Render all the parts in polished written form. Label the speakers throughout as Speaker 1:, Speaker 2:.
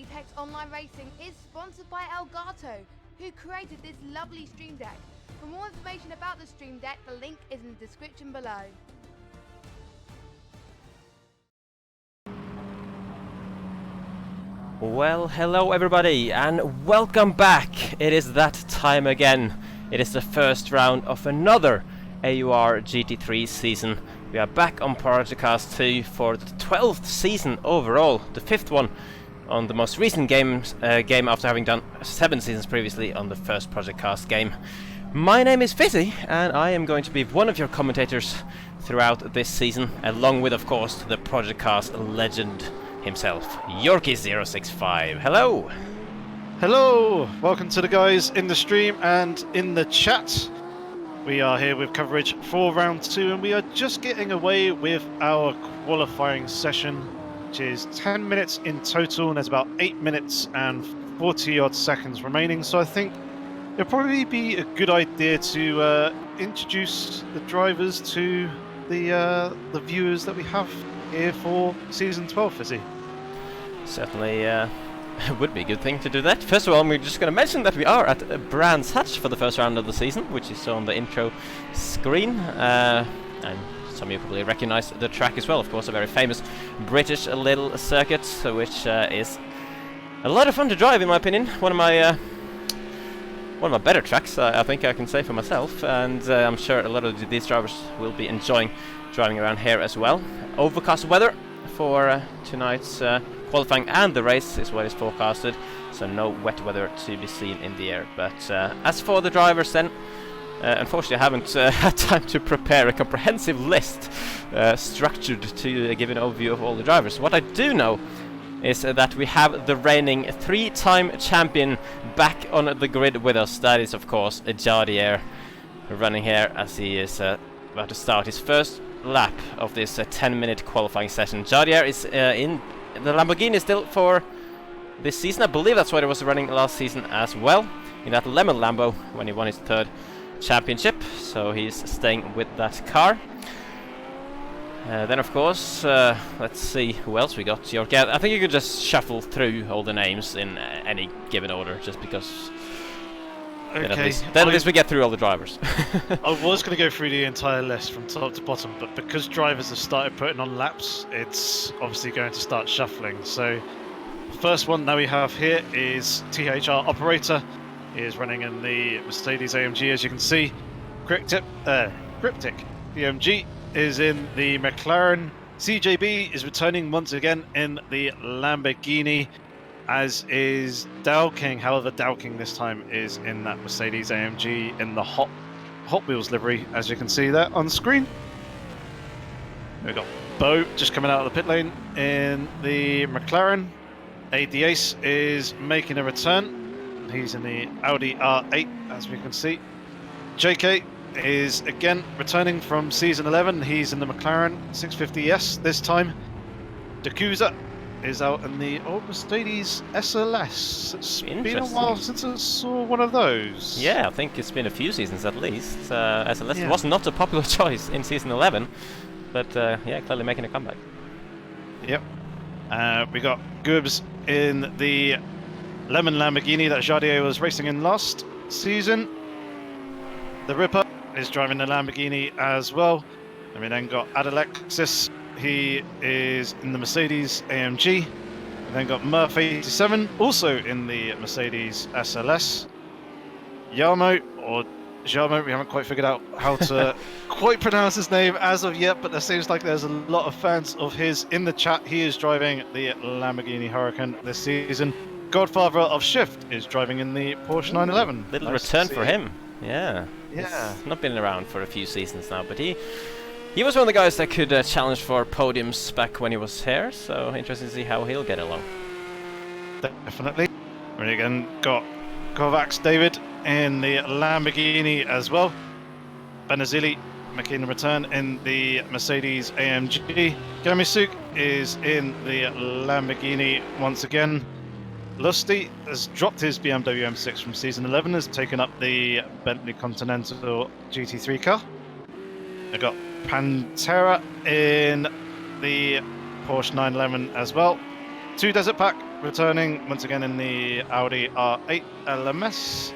Speaker 1: Apex Online Racing is sponsored by Elgato, who created this lovely stream deck. For more information about the stream deck, the link is in the description below.
Speaker 2: Well, hello everybody and welcome back. It is that time again. It is the first round of another AOR GT3 season. We are back on Project Cast 2 for the 12th season overall, the 5th one on the most recent game after having done 7 seasons previously on the first Project Cast game. My name is Fisi and I am going to be one of your commentators throughout this season, along with, of course, the Project Cast legend himself, Yorkie065. Hello!
Speaker 3: Hello! Welcome to the guys in the stream and in the chat. We are here with coverage for round 2 and we are just getting away with our qualifying session, which is 10 minutes in total and there's about 8 minutes and 40 odd seconds remaining. So I think it'll probably be a good idea to introduce the drivers to the viewers that we have here for season 12, Fizzy.
Speaker 2: Certainly would be a good thing to do that. First of all, we're just going to mention that we are at Brands Hatch for the first round of the season, which you saw on the intro screen. And some of you probably recognize the track as well, of course, a very famous British little circuit, which is a lot of fun to drive, in my opinion. One of my better tracks, I think I can say for myself, and I'm sure a lot of these drivers will be enjoying driving around here as well. Overcast weather for tonight's qualifying and the race is what is forecasted, so no wet weather to be seen in the air. But as for the drivers then, unfortunately I haven't had time to prepare a comprehensive list structured to give an overview of all the drivers. What I do know is that we have the reigning 3-time champion back on the grid with us. That is, of course, Jadier, running here as he is about to start his first lap of this 10-minute qualifying session. Jadier is in the Lamborghini still for this season. I believe that's what he was running last season as well, in that lemon Lambo when he won his 3rd championship, so he's staying with that car. Then of course, let's see who else we got. I think you could just shuffle through all the names in any given order, just because
Speaker 3: Okay.
Speaker 2: Then at least we get through all the drivers.
Speaker 3: I was going to go through the entire list from top to bottom, but because drivers have started putting on laps, it's obviously going to start shuffling. So the first one that we have here is THR Operator. He is running in the Mercedes AMG, as you can see. Cryptic BMG is in the McLaren. CJB is returning once again in the Lamborghini, as is Dowking. However, Dowking this time is in that Mercedes AMG in the Hot Wheels livery, as you can see there on screen. We've got Bo just coming out of the pit lane in the McLaren. AD Ace is making a return. He's in the Audi R8, as we can see. JK is again returning from season 11. He's in the McLaren 650S this time. Dakuza is out in the old Mercedes SLS. It's been a while since I saw one of those.
Speaker 2: Yeah, I think it's been a few seasons at least. SLS was not a popular choice in season 11, but yeah, clearly making a comeback.
Speaker 3: Yep. We got Goobs in the lemon Lamborghini that Jadier was racing in last season. The Ripper is driving the Lamborghini as well. And we then got Adalexis. He is in the Mercedes AMG. We then got Murph87, also in the Mercedes SLS. Yarmo, or Jarmo, we haven't quite figured out how to quite pronounce his name as of yet, but there seems like there's a lot of fans of his in the chat. He is driving the Lamborghini Huracan this season. Godfather of Shift is driving in the Porsche 911.
Speaker 2: Little return for him. Yeah.
Speaker 3: Yeah.
Speaker 2: He's not been around for a few seasons now, but he was one of the guys that could challenge for podiums back when he was here, so interesting to see how he'll get along.
Speaker 3: Definitely. We again got Kovacs David in the Lamborghini as well. Benazili making a return in the Mercedes AMG. Gamisuk is in the Lamborghini once again. Lusty has dropped his BMW M6 from season 11, has taken up the Bentley Continental GT3 car. I got Pantera in the Porsche 911 as well. 2 Desert Pack returning once again in the Audi R8 LMS.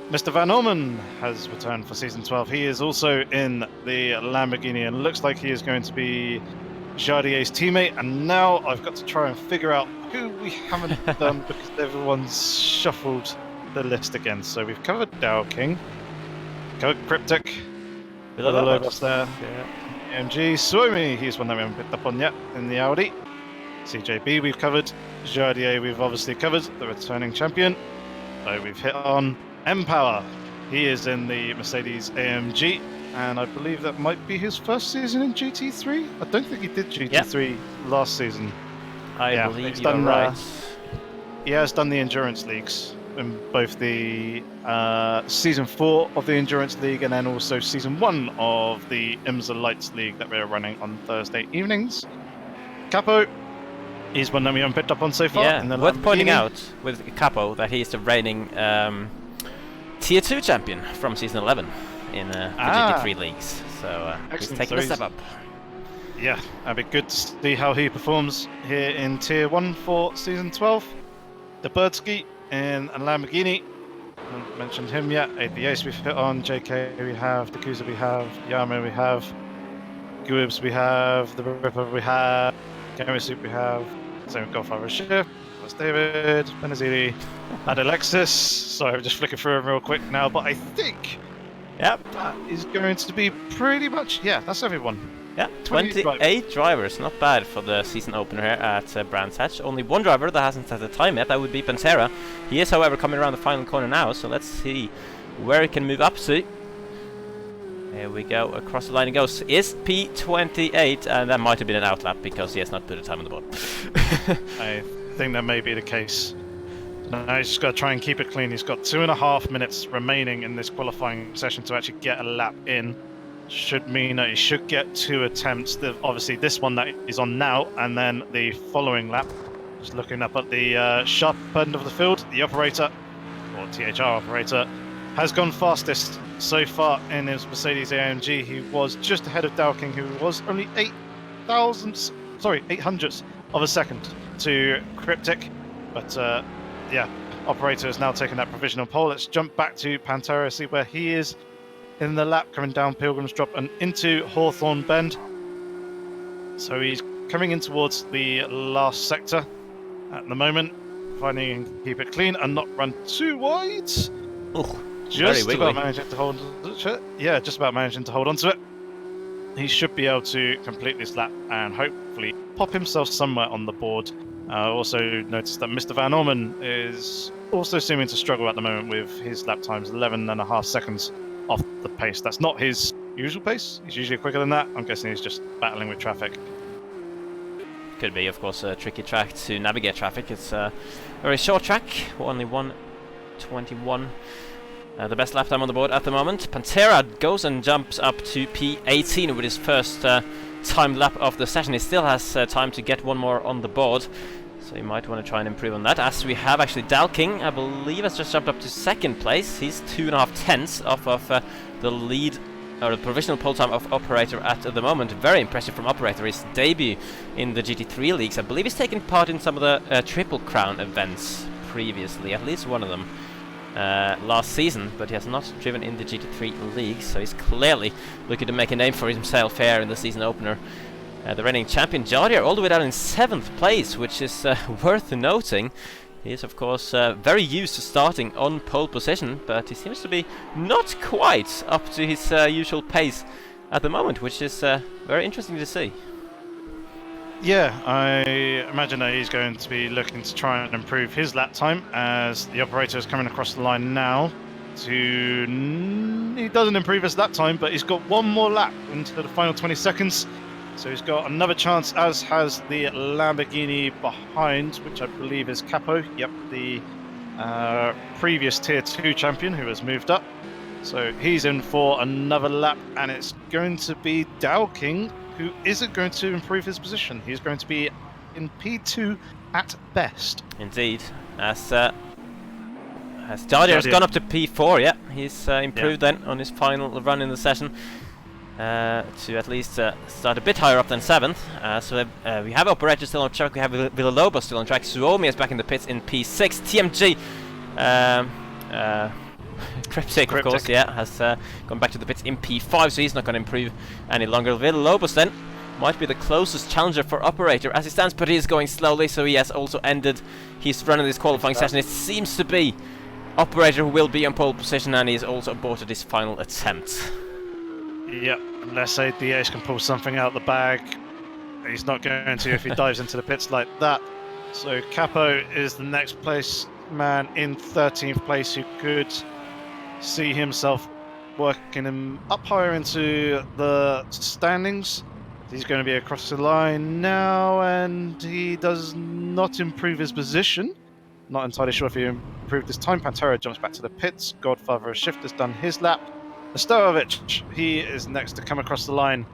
Speaker 3: Mr. Van Orman has returned for Season 12. He is also in the Lamborghini and looks like he is going to be Jardier's teammate. And now I've got to try and figure out who we haven't done because everyone's shuffled the list again. So we've covered Dow King, covered Cryptic, below us there. Yeah. AMG, Suomi, he's one that we haven't picked up on yet in the Audi. CJB we've covered, Jardier we've obviously covered, the returning champion. So we've hit on M-Power. He is in the Mercedes AMG, and I believe that might be his first season in GT3. I don't think he did GT3 last season.
Speaker 2: I believe you're right.
Speaker 3: He has done the Endurance Leagues in both the Season 4 of the Endurance League and then also Season 1 of the IMSA Lights League that we're running on Thursday evenings. Capo, he's one that we haven't picked up on so far.
Speaker 2: Yeah, worth pointing out with Capo that he's the reigning Tier 2 champion from Season 11 in the GT3 Leagues. So he's taking a step up.
Speaker 3: Yeah, it'd be good to see how he performs here in Tier 1 for Season 12. The Birdski in a Lamborghini. Haven't mentioned him yet. ADAce we've hit on. JK we have. Dakusa we have. Yama we have. Guibs we have. The Ripper we have. Gamersuit we have. Same Godfather Ship. That's David. Benazidi. And Alexis. Sorry, I'm just flicking through them real quick now, but I think that is going to be pretty much, yeah, that's everyone.
Speaker 2: Yeah, 28 drivers, not bad for the season opener here at Brands Hatch. Only one driver that hasn't set the time yet, that would be Pantera. He is, however, coming around the final corner now, so let's see where he can move up to. Here we go, across the line he goes. Is P28, and that might have been an outlap because he has not put a time on the board.
Speaker 3: I think that may be the case. Now he's just got to try and keep it clean. He's got 2.5 minutes remaining in this qualifying session to actually get a lap in. Should mean that he should get 2 attempts. Obviously this one that is on now, and then the following lap. Just looking up at the sharp end of the field, the operator, or THR operator, has gone fastest so far in his Mercedes AMG. He was just ahead of Dowking, who was only 800ths of a second to Cryptic. But yeah, operator has now taken that provisional pole. Let's jump back to Pantera, see where he is in the lap, coming down Pilgrim's Drop and into Hawthorne Bend. So he's coming in towards the last sector at the moment, finding he can keep it clean and not run too wide.
Speaker 2: Oh,
Speaker 3: just about managing to hold onto it. Yeah, just about managing to hold onto it. He should be able to complete this lap and hopefully pop himself somewhere on the board. Also noticed that Mr. Van Orman is also seeming to struggle at the moment with his lap times, 11.5 seconds off the pace. That's not his usual pace. He's usually quicker than that. I'm guessing he's just battling with traffic.
Speaker 2: Could be, of course, a tricky track to navigate traffic. It's a very short track, only 1:21. The best lap time on the board at the moment. Pantera goes and jumps up to P18 with his first timed lap of the session. He still has time to get one more on the board, so you might want to try and improve on that. As we have actually Dalking, I believe, has just jumped up to 2nd place. He's 2.5 tenths off of the lead, or the provisional pole time of Operator at the moment. Very impressive from Operator. His debut in the GT3 Leagues. I believe he's taken part in some of the Triple Crown events previously, at least one of them last season, but he has not driven in the GT3 Leagues, so he's clearly looking to make a name for himself here in the season opener. The reigning champion Jardier all the way down in 7th place, which is worth noting. He is, of course, very used to starting on pole position, but he seems to be not quite up to his usual pace at the moment, which is very interesting to see.
Speaker 3: Yeah, I imagine that he's going to be looking to try and improve his lap time as the operator is coming across the line now. He doesn't improve his lap time, but he's got one more lap into the final 20 seconds. So he's got another chance, as has the Lamborghini behind, which I believe is Capo. Yep, the previous Tier 2 champion who has moved up. So he's in for another lap, and it's going to be Dowking who isn't going to improve his position. He's going to be in P2 at best.
Speaker 2: Indeed, as Jardier has gone up to P4. Yeah, he's improved then on his final run in the session. to at least start a bit higher up than 7th. So we have Operator still on track, we have Villalobos still on track, Suomi is back in the pits in P6, TMG, Cryptic, of course, yeah, has gone back to the pits in P5, so he's not going to improve any longer. Villalobos then might be the closest challenger for Operator as he stands, but he is going slowly, so he has also ended his run in this qualifying session. It seems to be Operator who will be on pole position, and he's also aborted his final attempt.
Speaker 3: Yep, unless ADH can pull something out the bag. He's not going to if he dives into the pits like that. So Capo is the next place man in 13th place who could see himself working him up higher into the standings. He's going to be across the line now, and he does not improve his position. Not entirely sure if he improved his time. Pantera jumps back to the pits. Godfather of Shift has done his lap. Nestorovic, he is next to come across the line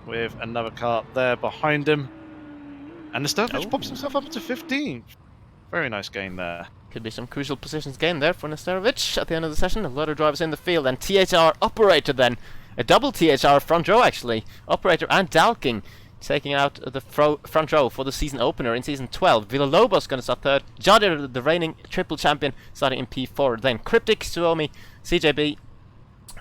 Speaker 3: with another car there behind him. And Nestorovic pops himself up to 15th. Very nice gain there.
Speaker 2: Could be some crucial positions gained there for Nestorovic at the end of the session. A lot of drivers in the field, and THR Operator then. A double THR front row actually. Operator and Dalking taking out the front row for the season opener in season 12. Villalobos going to start 3rd. Jadir, the reigning triple champion, starting in P4. Then Cryptic, Suomi, CJB,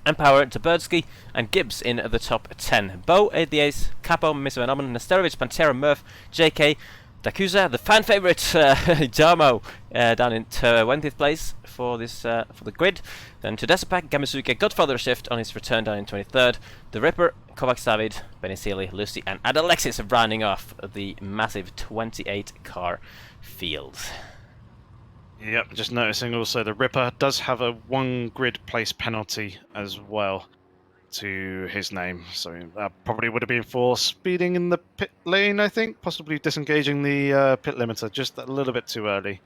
Speaker 2: Empower, Taberdsky, and Gibbs in the top 10. Bo, ADAs, Capo, Mr. Venomen, Nestorovic, Pantera, Murph, JK, Dakusa, the fan favorite Jamo down in 20th place for this for the grid. Then Tudesapak, Gamasuke, Godfather Shift on his return down in 23rd. The Ripper, Kovacs David, Benisili, Lucy, and Adalexis rounding off the massive 28 car field.
Speaker 3: Yep, just noticing also the Ripper does have a 1 grid place penalty as well to his name, so that probably would have been for speeding in the pit lane, I think, possibly disengaging the pit limiter just a little bit too early.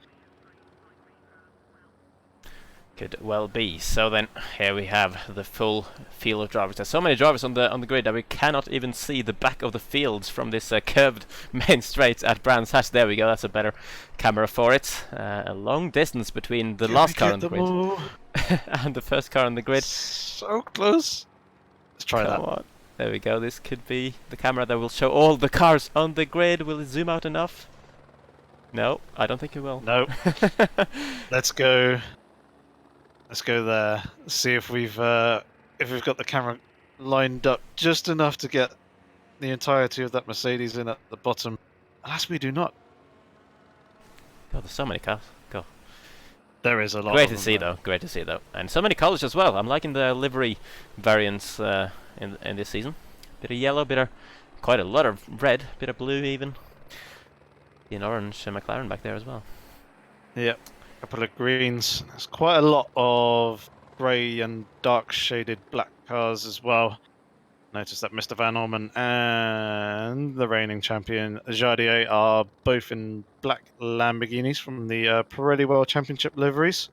Speaker 2: Could well be. So then here we have the full field of drivers. There's so many drivers on the grid that we cannot even see the back of the fields from this curved main straight at Brands Hatch. There we go, that's a better camera for it. A long distance between the last car on the grid and the first car on the grid.
Speaker 3: So close. Let's try that.
Speaker 2: Come on. There we go. This could be the camera that will show all the cars on the grid. Will it zoom out enough? No, I don't think it will.
Speaker 3: No. Let's go. Let's go there. See if we've got the camera lined up just enough to get the entirety of that Mercedes in at the bottom. Alas, we do not.
Speaker 2: God, there's so many cars. Go.
Speaker 3: There is a lot.
Speaker 2: Great to see though. Great to see though, and so many colours as well. I'm liking the livery variants in this season. Bit of yellow, quite a lot of red, bit of blue even. An orange McLaren back there as well.
Speaker 3: Yep. Couple of greens. There's quite a lot of grey and dark shaded black cars as well. Notice that Mr. Van Orman and the reigning champion Jardier are both in black Lamborghinis from the Pirelli World Championship liveries.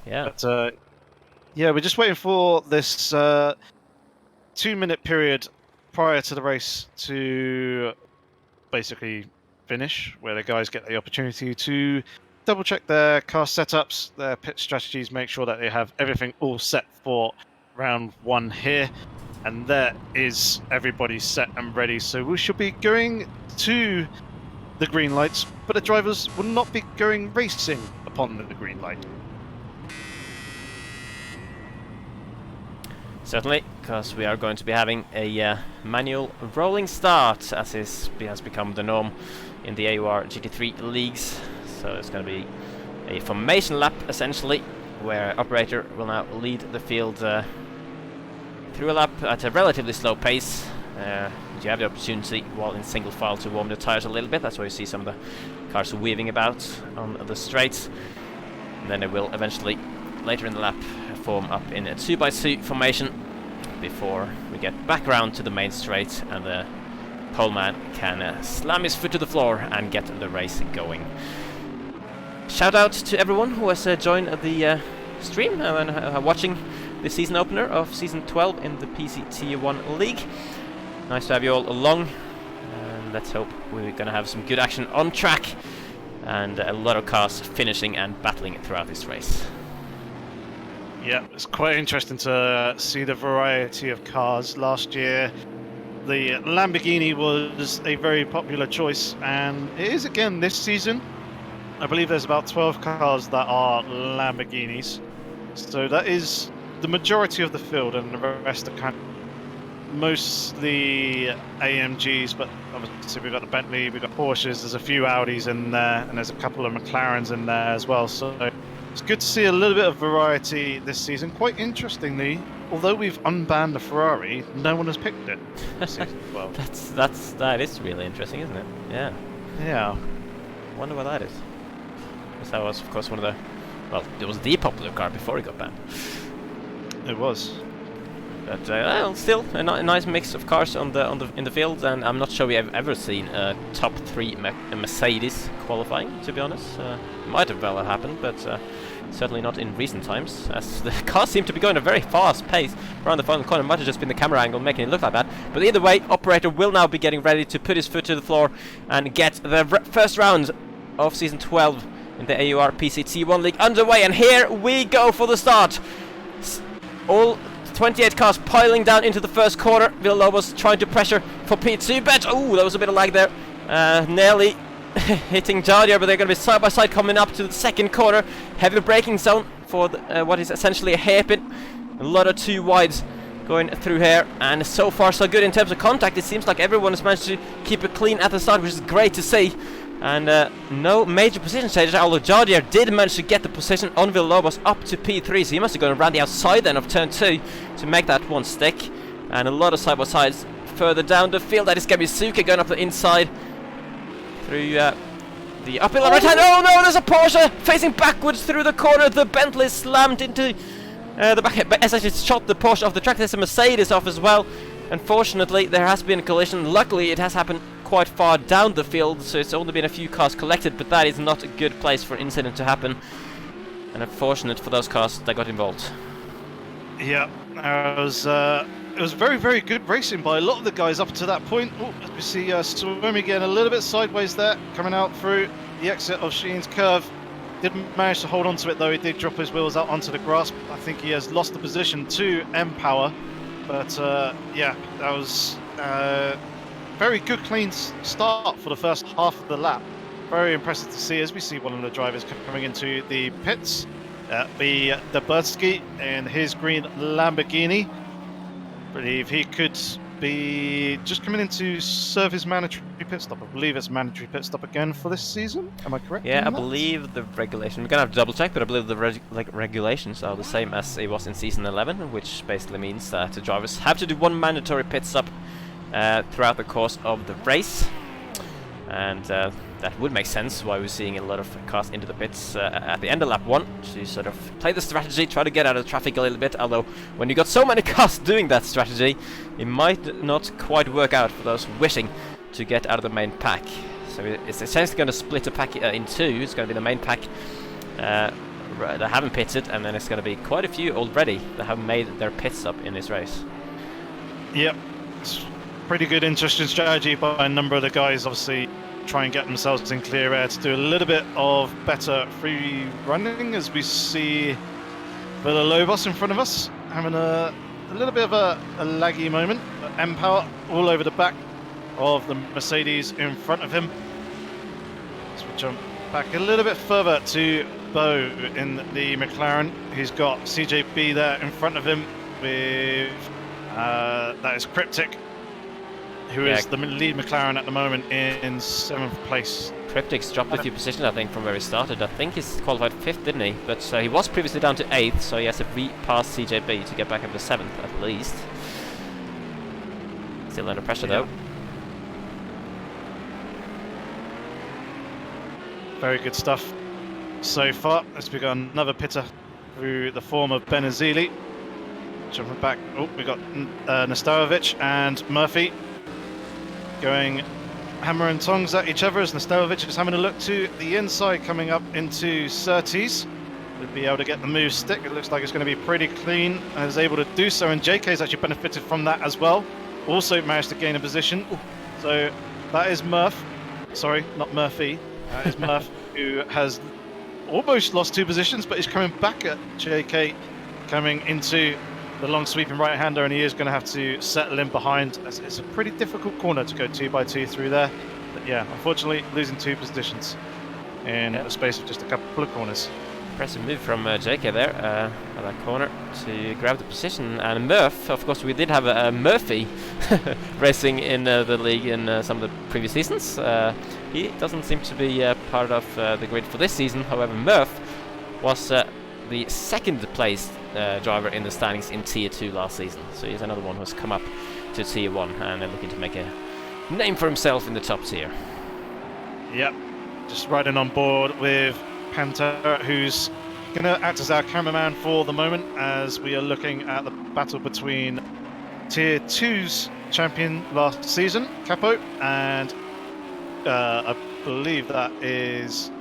Speaker 2: Yeah.
Speaker 3: But yeah, we're just waiting for this 2-minute period prior to the race to basically finish, where the guys get the opportunity to double check their car setups, their pit strategies, make sure that they have everything all set for round 1 here. And there is everybody set and ready. So we should be going to the green lights, but the drivers will not be going racing upon the green light.
Speaker 2: Certainly, because we are going to be having a manual rolling start, as has become the norm in the AOR GT3 Leagues. So it's going to be a formation lap, essentially, where Operator will now lead the field through a lap at a relatively slow pace. You have the opportunity, while in single file, to warm the tyres a little bit. That's why you see some of the cars weaving about on the straights. And then it will eventually, later in the lap, form up in a 2x2 formation before we get back around to the main straight and the poleman can slam his foot to the floor and get the race going. Shout out to everyone who has joined the stream and watching the season opener of season 12 in the PC Tier 1 League. Nice to have you all along, and let's hope we're going to have some good action on track and a lot of cars finishing and battling throughout this race.
Speaker 3: Yeah, it's quite interesting to see the variety of cars. Last year, the Lamborghini was a very popular choice, and it is again this season. I believe there's about 12 cars that are Lamborghinis. So that is the majority of the field, and the rest are kind of mostly AMGs, but obviously we've got the Bentley, we've got Porsches, there's a few Audis in there, and there's a couple of McLarens in there as well. So it's good to see a little bit of variety this season. Quite interestingly, although we've unbanned the Ferrari, no one has picked it. Season 12.
Speaker 2: That is really interesting, isn't it? Yeah.
Speaker 3: Yeah.
Speaker 2: Wonder what that is. Because that was, of course, one of the... Well, it was the popular car before it got banned.
Speaker 3: It was.
Speaker 2: But well, still a nice mix of cars in the field, and I'm not sure we have ever seen a top 3 Mercedes qualifying. To be honest, might have well happened, but certainly not in recent times, as the cars seem to be going at a very fast pace around the final corner. Might have just been the camera angle making it look like that. But either way, operator will now be getting ready to put his foot to the floor and get the first round of season 12 in the AOR Fisi T1 League underway. And here we go for the start. All 28 cars piling down into the first corner. Villalobos trying to pressure for P2, but oh, there was a bit of lag there. Nearly hitting Jardier, but they're going to be side by side coming up to the second corner. Heavy braking zone for the, what is essentially a hairpin. A lot of 2 wides going through here, and so far so good in terms of contact. It seems like everyone has managed to keep it clean at the start, which is great to see. And no major position changes, although Jardier did manage to get the position on Villalobos up to P3, so he must have gone around the outside then of turn 2 to make that one stick. And a lot of side-by-sides further down the field. That is going to be Suka going up the inside through the uphill on right hand. Oh no, there's a Porsche facing backwards through the corner. The Bentley slammed into the back, but as I just shot the Porsche off the track. There's a Mercedes off as well. Unfortunately, there has been a collision. Luckily, it has happened quite far down the field, so it's only been a few cars collected, but that is not a good place for an incident to happen. And unfortunate for those cars that got involved.
Speaker 3: Yeah, it was very, very good racing by a lot of the guys up to that point. Oh, as we see Stormy getting a little bit sideways there, coming out through the exit of Sheen's curve. Didn't manage to hold on to it though. He did drop his wheels out onto the grass. I think he has lost the position to M-Power. But yeah, that was very good, clean start for the first half of the lap. Very impressive to see as we see one of the drivers coming into the pits. The Bursky in his green Lamborghini. I believe he could be just coming in to serve his mandatory pit stop. I believe it's mandatory pit stop again for this season. Am I correct?
Speaker 2: Yeah, I believe the regulation. We're gonna have to double check, but I believe the regulations are the same as it was in season 11, which basically means that the drivers have to do 1 mandatory pit stop throughout the course of the race, and that would make sense why we're seeing a lot of cars into the pits at the end of lap 1 to sort of play the strategy, try to get out of the traffic a little bit. Although when you got so many cars doing that strategy, it might not quite work out for those wishing to get out of the main pack. So it's essentially going to split the pack in 2. It's going to be the main pack that haven't pitted, and then it's going to be quite a few already that have made their pit stop in this race.
Speaker 3: Yep, it's pretty good, interesting strategy by a number of the guys. Obviously, try and get themselves in clear air to do a little bit of better free running, as we see Villalobos in front of us having a little bit of a laggy moment. M-Power all over the back of the Mercedes in front of him. So we jump back a little bit further to Bo in the McLaren. He's got CJB there in front of him with that is Cryptic, who is the lead McLaren at the moment in 7th place.
Speaker 2: Cryptic's dropped a few positions, I think, from where he started. I think he's qualified 5th, didn't he? But he was previously down to 8th, so he has to re-pass CJB to get back up to 7th at least. Still under pressure though.
Speaker 3: Very good stuff so far. As we got another pitter through the form of Benazili. Jumping back, oh, we got Nestarovic and Murphy going hammer and tongs at each other as Nestarovic is having a look to the inside, coming up into Surtees. We'll be able to get the move stick. It looks like it's going to be pretty clean and is able to do so, and JK has actually benefited from that as well. Also managed to gain a position. So that is Murph. Sorry, not Murphy. That is Murph, who has almost lost 2 positions, but is coming back at JK, coming into the long sweeping right-hander, and he is going to have to settle in behind, as it's a pretty difficult corner to go 2x2 through there. But yeah, unfortunately, losing 2 positions in the space of just a couple of corners.
Speaker 2: Impressive move from JK there at that corner to grab the position. And Murph, of course, we did have a Murphy racing in the league in some of the previous seasons. He doesn't seem to be part of the grid for this season. However, Murph was the second place driver in the standings in Tier 2 last season. So he's another one who's come up to Tier 1 and looking to make a name for himself in the top tier.
Speaker 3: Yep, just riding on board with Pantera, who's going to act as our cameraman for the moment, as we are looking at the battle between Tier 2's champion last season, Capo, and I believe that is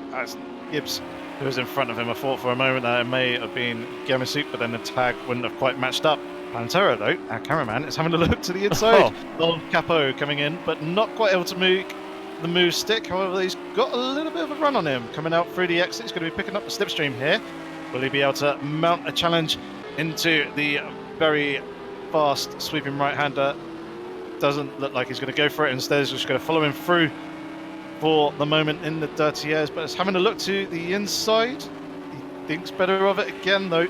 Speaker 3: Gibbs, who was in front of him. I thought for a moment that it may have been Gemisuk, but then the tag wouldn't have quite matched up. Pantera, though, our cameraman, is having a look to the inside of Capo coming in, but not quite able to make the move stick. However, he's got a little bit of a run on him coming out through the exit. He's going to be picking up the slipstream here. Will he be able to mount a challenge into the very fast sweeping right-hander? Doesn't look like he's going to go for it. Instead, he's just going to follow him through for the moment in the dirty airs. But it's having a look to the inside. He thinks better of it again, though.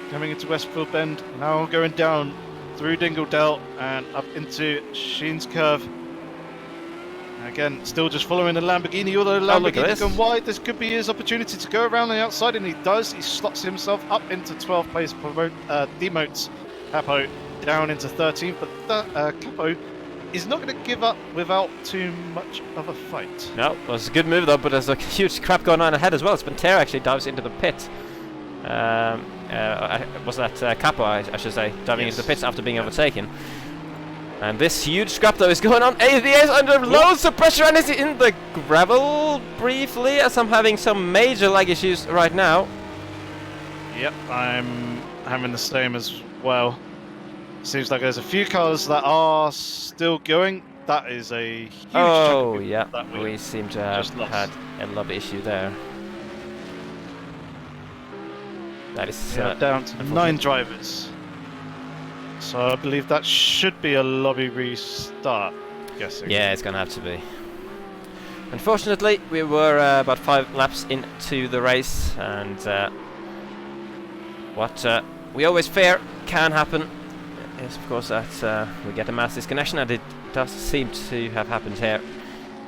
Speaker 3: Coming into Westfield Bend, now going down through Dingledale and up into Sheen's Curve. Again, still just following the Lamborghini, although Lamborghini's gone wide. This could be his opportunity to go around the outside, and he does. He slots himself up into 12th place, demotes Capo down into 13th, but Capo is not going to give up without too much of a fight.
Speaker 2: No, it was a good move though, but there's a huge crap going on ahead as well. Pantera actually dives into the pit. Was that Capo, I should say, diving into the pits after being overtaken. And this huge scrap though is going on. AVA is under loads of pressure and is in the gravel briefly, as I'm having some major lag issues right now.
Speaker 3: Yep, I'm having the same as well. Seems like there's a few cars that are still going. That is a huge
Speaker 2: chunk yeah, we seem to have had a lobby issue there. That is
Speaker 3: down to 9 drivers. So I believe that should be a lobby restart, I'm guessing.
Speaker 2: Yeah, it's going to have to be. Unfortunately, we were about 5 laps into the race, and what we always fear can happen is, of course, that we get a mass disconnection, and it does seem to have happened here,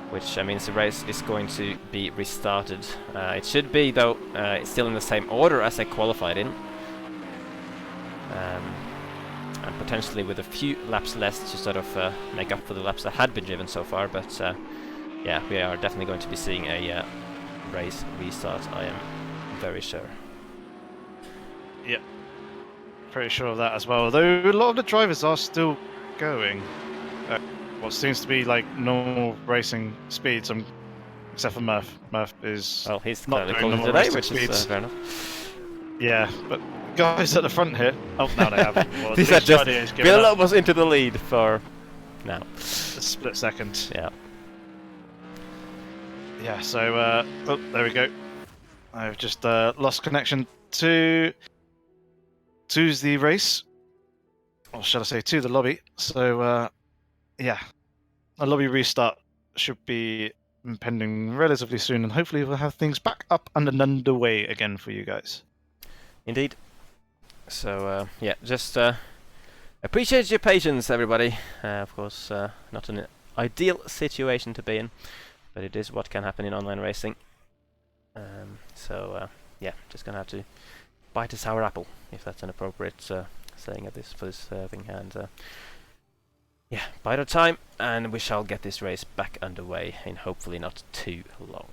Speaker 2: which means the race is going to be restarted. It should be, though, it's still in the same order as I qualified in. And potentially with a few laps less to sort of make up for the laps that had been driven so far, but yeah, we are definitely going to be seeing a race restart, I am very sure.
Speaker 3: Yep, pretty sure of that as well, though a lot of the drivers are still going at what seems to be like normal racing speeds, except for Murph. Murph is
Speaker 2: he's
Speaker 3: not
Speaker 2: clearly
Speaker 3: doing
Speaker 2: calling
Speaker 3: normal
Speaker 2: today,
Speaker 3: racing
Speaker 2: which
Speaker 3: speeds.
Speaker 2: is fair enough.
Speaker 3: Yeah, but guys at the front here. Oh, now they have. Well,
Speaker 2: These are just Bill was into the lead for now.
Speaker 3: A split second.
Speaker 2: Yeah.
Speaker 3: Yeah. So, oh, there we go. I've just lost connection to the race, or shall I say, to the lobby. So, yeah, a lobby restart should be impending relatively soon, and hopefully we'll have things back up and underway again for you guys.
Speaker 2: Indeed. So, yeah, just appreciate your patience, everybody. Of course, not an ideal situation to be in, but it is what can happen in online racing. So, yeah, just gonna have to bite a sour apple, if that's an appropriate saying of this for this thing. And yeah, bide our time, and we shall get this race back underway in hopefully not too long.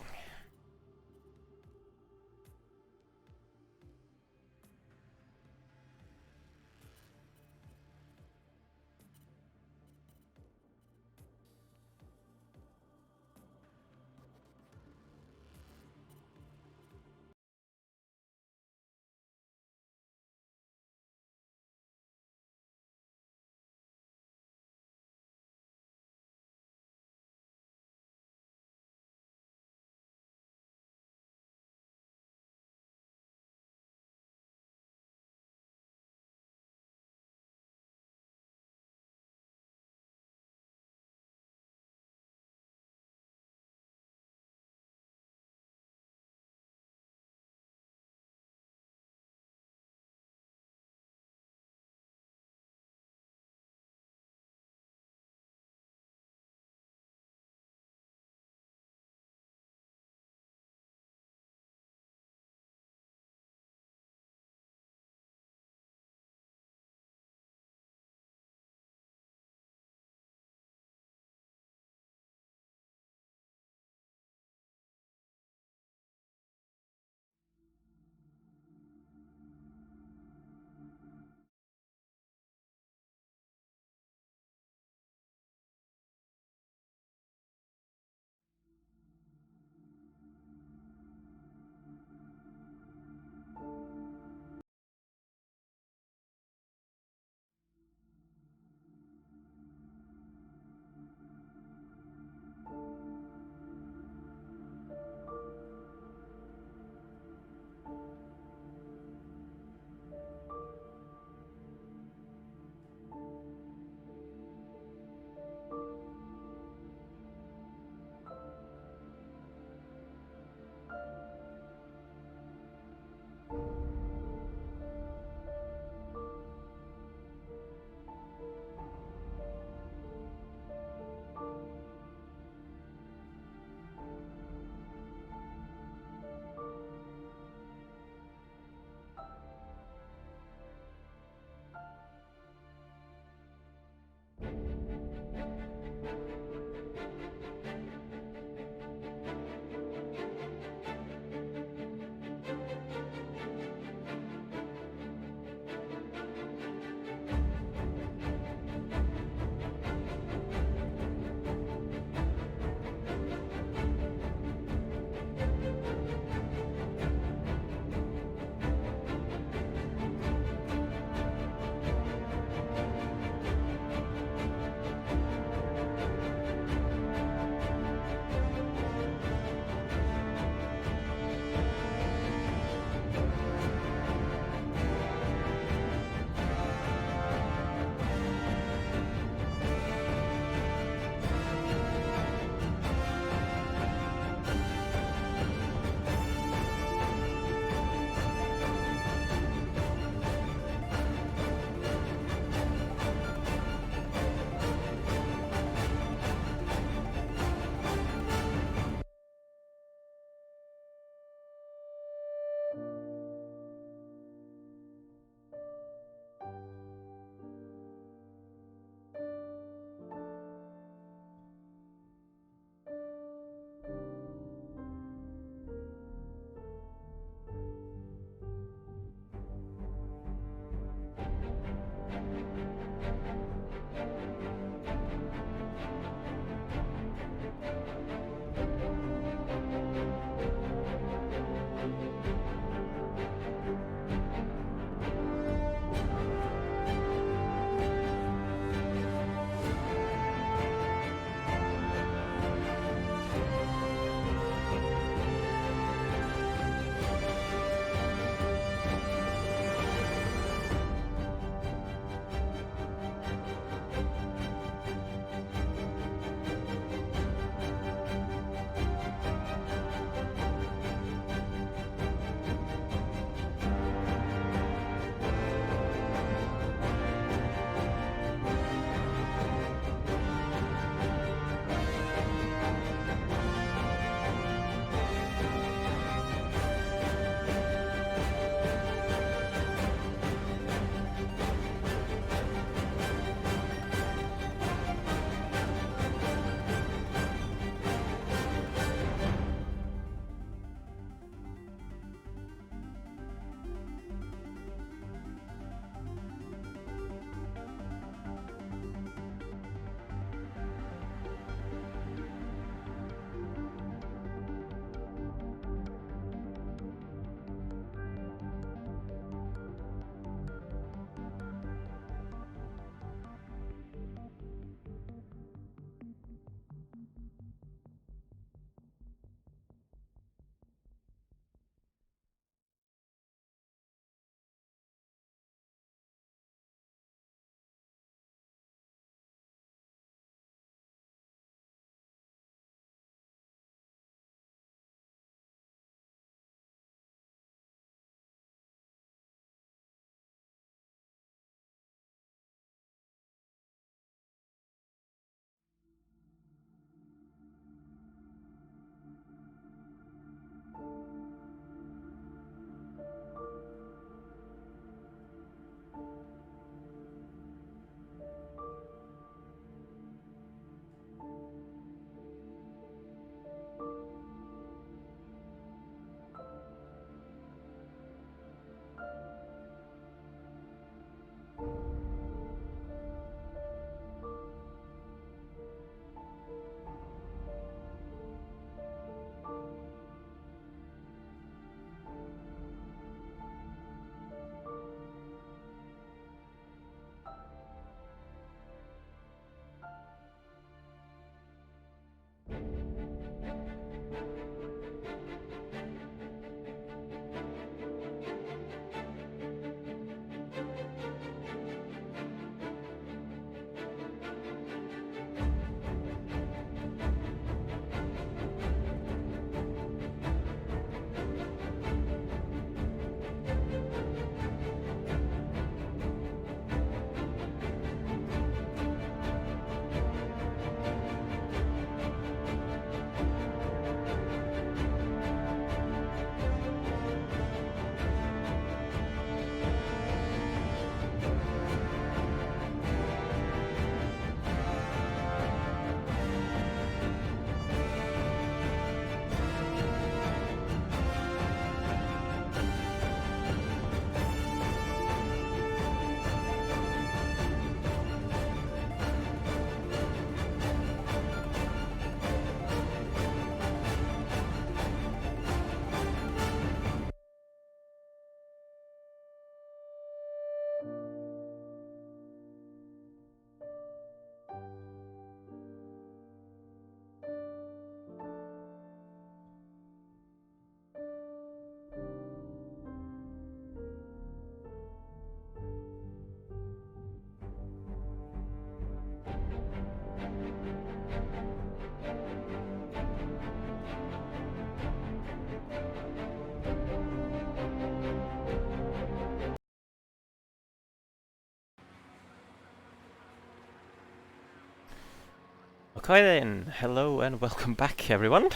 Speaker 2: Okay then, hello and welcome back everyone,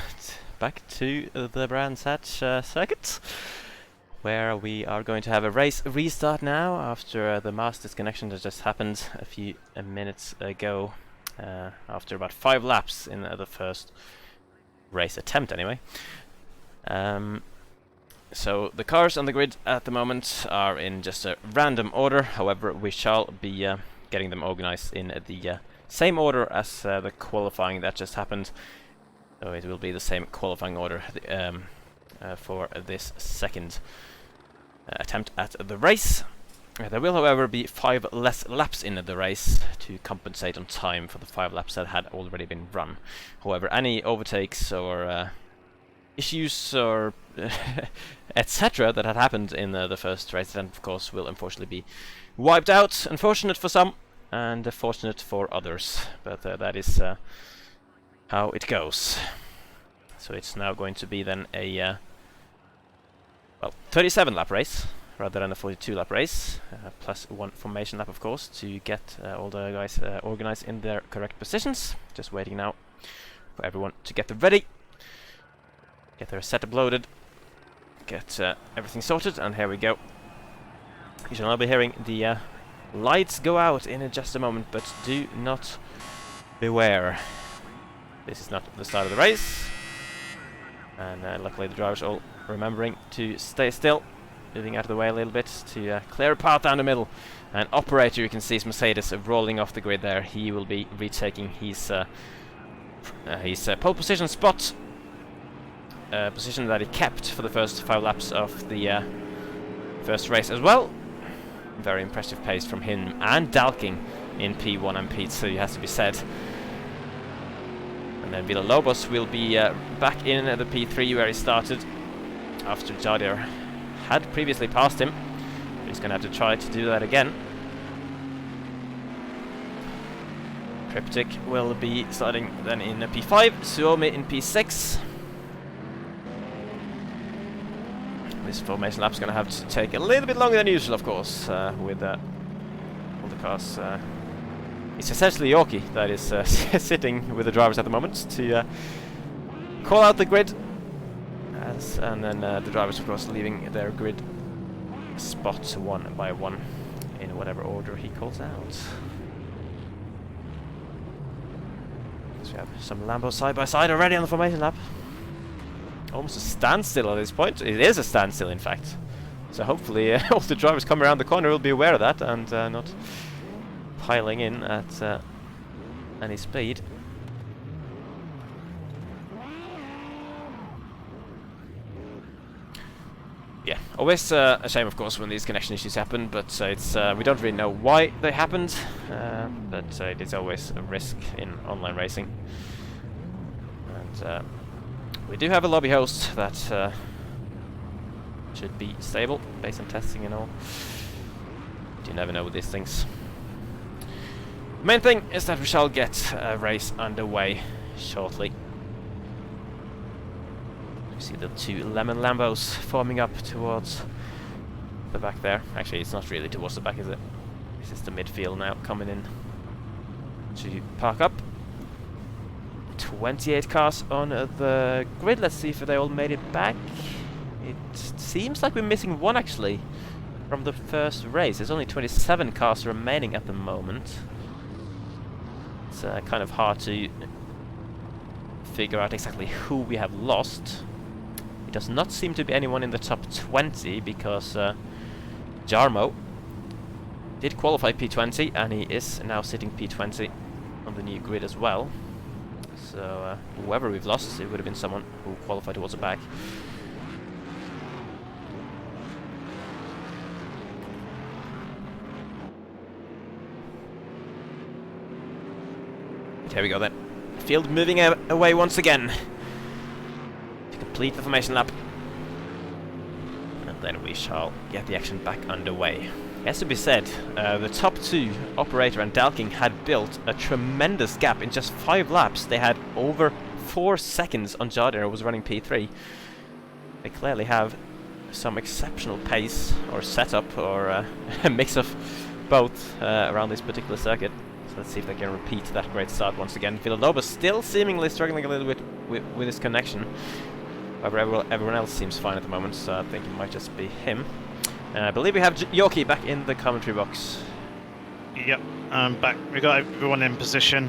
Speaker 2: back to the Brands Hatch circuit, where we are going to have a race restart now after the mass disconnection that just happened a few minutes ago, after about 5 laps in the first race attempt anyway. So the cars on the grid at the moment are in just a random order, however we shall be getting them organized in the same order as the qualifying that just happened. So it will be the same qualifying order for this second attempt at the race. There will however be 5 less laps in the race to compensate on time for the 5 laps that had already been run. However, any overtakes or issues or etc. that had happened in the first race then of course will unfortunately be wiped out. Unfortunate for some and fortunate for others, but that is how it goes. So it's now going to be then a 37 lap race rather than a 42 lap race, plus 1 formation lap of course to get all the guys organized in their correct positions. Just waiting now for everyone to get ready, get their setup loaded, get everything sorted, and here we go. You shall now be hearing the lights go out in just a moment, but do not beware. This is not the start of the race, and luckily the drivers are all remembering to stay still, moving out of the way a little bit to clear a path down the middle. And operator, you can see his Mercedes rolling off the grid there. He will be retaking his pole position spot, position that he kept for the first 5 laps of the first race as well. Very impressive pace from him and Dalking in P1 and P2, has to be said. And then Villalobos will be back in at the P3 where he started after Jardir had previously passed him. He's going to have to try to do that again. Cryptic will be starting then in P5, Suomi in P6. This formation lap's going to have to take a little bit longer than usual, of course, with all the cars. It's essentially Yorkie that is sitting with the drivers at the moment to call out the grid, and then the drivers, of course, leaving their grid spots one by one in whatever order he calls out. So we have some Lambos side by side already on the formation lap. Almost a standstill at this point. It is a standstill, in fact. So hopefully all the drivers come around the corner will be aware of that and not piling in at any speed. Yeah, always a shame, of course, when these connection issues happen, but it's we don't really know why they happened, but it is always a risk in online racing. And we do have a lobby host that should be stable based on testing and all. You never know with these things. The main thing is that we shall get a race underway shortly. You see the 2 lemon Lambos forming up towards the back there. Actually, it's not really towards the back, is it? This is the midfield now coming in to park up. 28 cars on the grid. Let's see if they all made it back. It seems like we're missing 1 actually from the first race. There's only 27 cars remaining at the moment. It's kind of hard to figure out exactly who we have lost. It does not seem to be anyone in the top 20 because Jarmo did qualify P20 and he is now sitting P20 on the new grid as well. So whoever we've lost, it would have been someone who qualified towards the back. But here we go then. Field moving away once again to complete the formation lap. And then we shall get the action back underway. As to be said, the top 2, Operator and Dalking, had built a tremendous gap in just 5 laps. They had over 4 seconds on Jardir, who was running P3. They clearly have some exceptional pace or setup or a mix of both around this particular circuit. So let's see if they can repeat that great start once again. Villalobos still seemingly struggling a little bit with his connection. However, everyone else seems fine at the moment, so I think it might just be him. I believe we have Yoki back in the commentary box.
Speaker 3: Yep, back. We got everyone in position.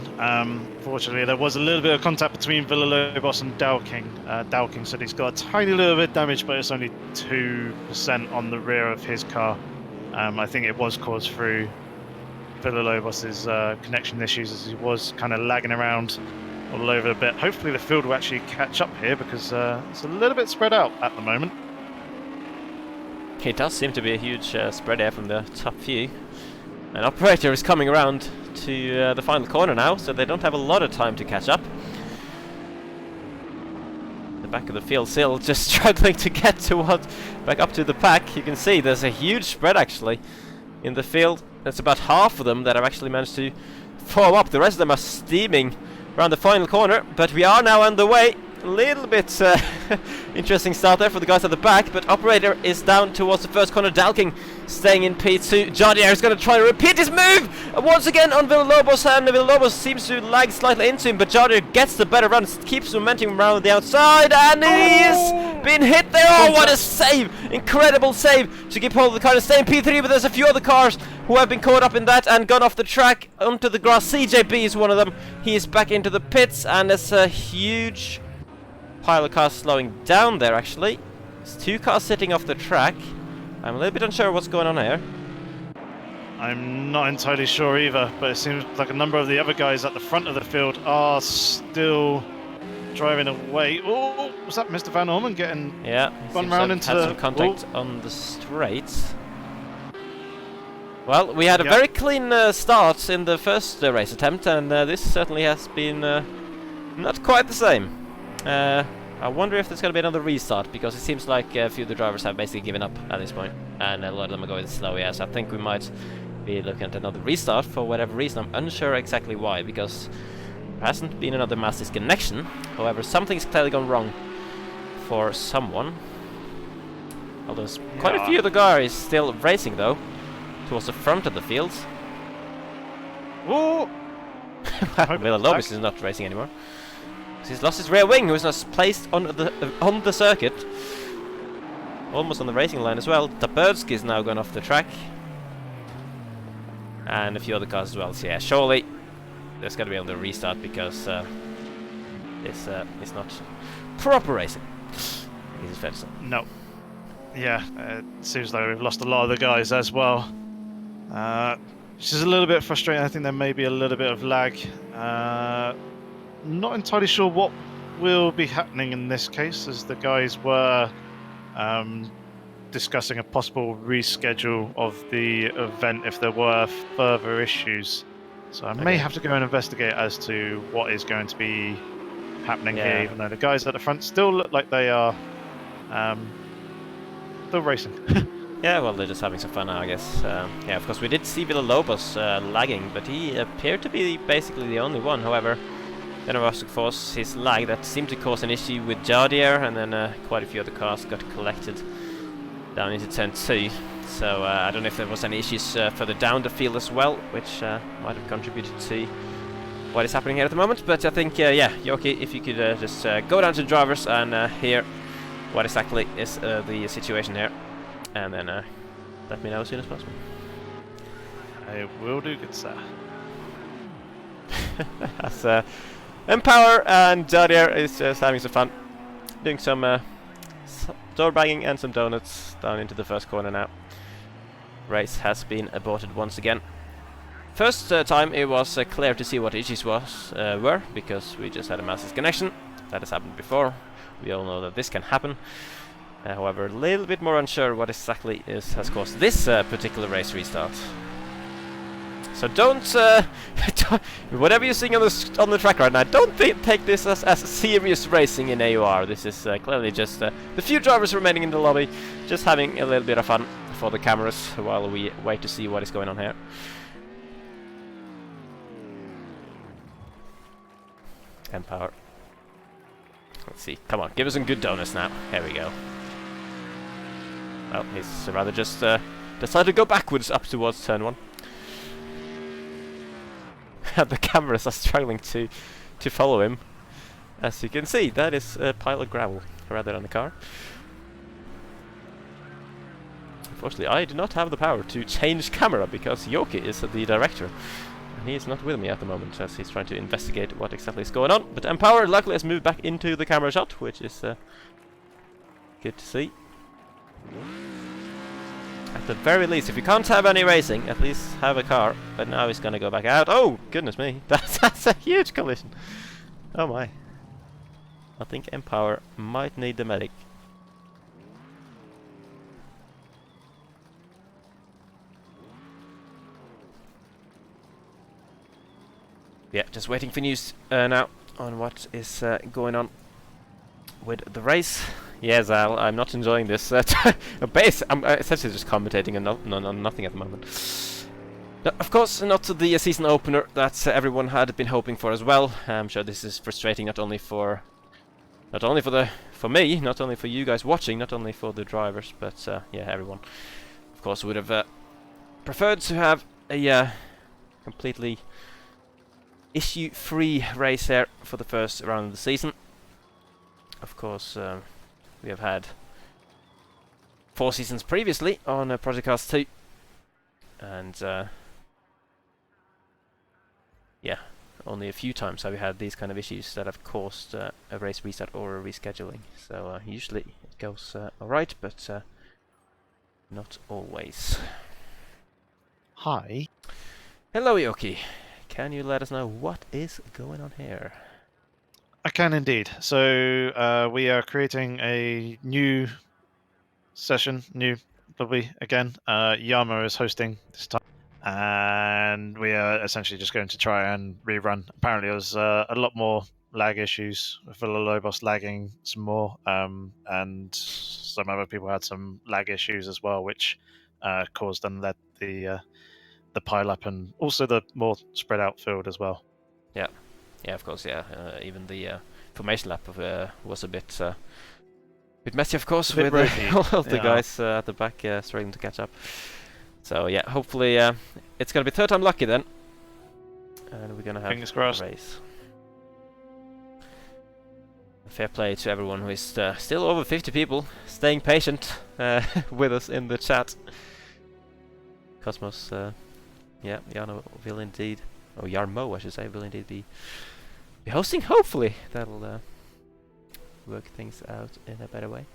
Speaker 3: Fortunately, there was a little bit of contact between Villalobos and Dowking. Dowking said he's got a tiny little bit of damage, but it's only 2% on the rear of his car. I think it was caused through Villalobos' connection issues, as he was kind of lagging around all over a bit. Hopefully the field will actually catch up here, because it's a little bit spread out at the moment.
Speaker 2: It does seem to be a huge spread here from the top few. An operator is coming around to the final corner now, so they don't have a lot of time to catch up. The back of the field still just struggling to get back up to the pack. You can see there's a huge spread actually in the field. That's about half of them that have actually managed to form up. The rest of them are steaming around the final corner, but we are now on the way. A little bit interesting start there for the guys at the back, but operator is down towards the first corner. Dalking staying in P2. Jardier is going to try to repeat his move once again on Villalobos, and Villalobos seems to lag slightly into him, but Jardier gets the better run, keeps momentum around the outside, and he's been hit there. Oh, what a save! Incredible save to keep hold of the car and stay in P3, but there's a few other cars who have been caught up in that and gone off the track onto the grass. CJB is one of them. He is back into the pits, and there's a huge pile of cars slowing down there actually. There's 2 cars sitting off the track. I'm a little bit unsure what's going on here.
Speaker 3: I'm not entirely sure either, but it seems like a number of the other guys at the front of the field are still driving away. Oh, was that Mr. Van Orman getting run round into
Speaker 2: had some contact on the straights. Well, we had a very clean start in the first race attempt, and this certainly has been not quite the same. I wonder if there's going to be another restart, because it seems like a few of the drivers have basically given up at this point, and a lot of them are going slow. Yeah, so I think we might be looking at another restart for whatever reason. I'm unsure exactly why, because there hasn't been another mass disconnection. However, something's clearly gone wrong for someone. Well, there's quite a few of the guys still racing though, towards the front of the field.
Speaker 3: Oh!
Speaker 2: Villalobos is not racing anymore. He's lost his rear wing, who is now placed on the circuit, almost on the racing line as well. Taberski is now gone off the track, and a few other cars as well. So yeah, surely there's got to be able to restart, because this is not proper racing. Is it fair to say?
Speaker 3: No. Yeah, it seems like we've lost a lot of the guys as well. Which is a little bit frustrating. I think there may be a little bit of lag. Not entirely sure what will be happening in this case, as the guys were discussing a possible reschedule of the event if there were further issues. So I may have to go and investigate as to what is going to be happening here, even though the guys at the front still look like they are still racing.
Speaker 2: Yeah, well, they're just having some fun now, I guess. Yeah, of course, we did see Villalobos lagging, but he appeared to be basically the only one. However, then of course his lag that seemed to cause an issue with Jardier, and then quite a few other cars got collected down into turn 2. So I don't know if there was any issues further down the field as well, which might have contributed to what is happening here at the moment. But I think, yeah, Yoki, if you could just go down to the drivers and hear what exactly is the situation here, and then let me know as soon as possible.
Speaker 3: I will do, good sir.
Speaker 2: That's Empower and Jardier is just having some fun, doing some door bagging and some donuts down into the first corner now. Race has been aborted once again. First time it was clear to see what the issues were, because we just had a mass disconnection. That has happened before. We all know that this can happen. However, a little bit more unsure what exactly has caused this particular race restart. So don't, whatever you're seeing on the track right now, don't take this as serious racing in AOR. This is clearly just the few drivers remaining in the lobby, just having a little bit of fun for the cameras while we wait to see what is going on here. Empower. Let's see. Come on, give us some good donuts now. Here we go. Well, he's rather just decided to go backwards up towards turn 1. the cameras are struggling to follow him. As you can see, that is a pile of gravel rather than a car. Unfortunately, I do not have the power to change camera because Yoki is the director. And he is not with me at the moment as he's trying to investigate what exactly is going on. But Empower luckily has moved back into the camera shot, which is good to see. At the very least, if you can't have any racing, at least have a car. But now he's going to go back out. Oh, goodness me. That's a huge collision. Oh my. I think Empower might need the medic. Yeah, just waiting for news now on what is going on with the race. Yes, Al, I'm not enjoying this. I'm essentially just commentating on nothing at the moment. No, of course, not the season opener that everyone had been hoping for as well. I'm sure this is frustrating not only for me, not only for you guys watching, not only for the drivers, but yeah, everyone. Of course, would have preferred to have a completely issue-free race here for the first round of the season. Of course, we have had 4 seasons previously on Project Cars 2, and yeah, only a few times have we had these kind of issues that have caused a race restart or a rescheduling. So usually it goes alright, but not always.
Speaker 3: Hi.
Speaker 2: Hello, Yoki. Can you let us know what is going on here?
Speaker 3: I can indeed. So we are creating a new session, probably again. Yama is hosting this time, and we are essentially just going to try and rerun. Apparently, there's a lot more lag issues with Villalobos lagging some more, and some other people had some lag issues as well, which caused and led the pile up and also the more spread out field as well.
Speaker 2: Yeah. Yeah, of course, yeah. Even the formation lap was a bit messy, of course, with all of the guys at the back struggling to catch up. So yeah, hopefully it's going to be third time lucky then. And we're going to have
Speaker 3: Fingers crossed.
Speaker 2: A race. Fair play to everyone who is still over 50 people staying patient with us in the chat. Cosmos, yeah, Jarno will indeed, or Jarmo I should say, will indeed be hosting. Hopefully that'll work things out in a better way.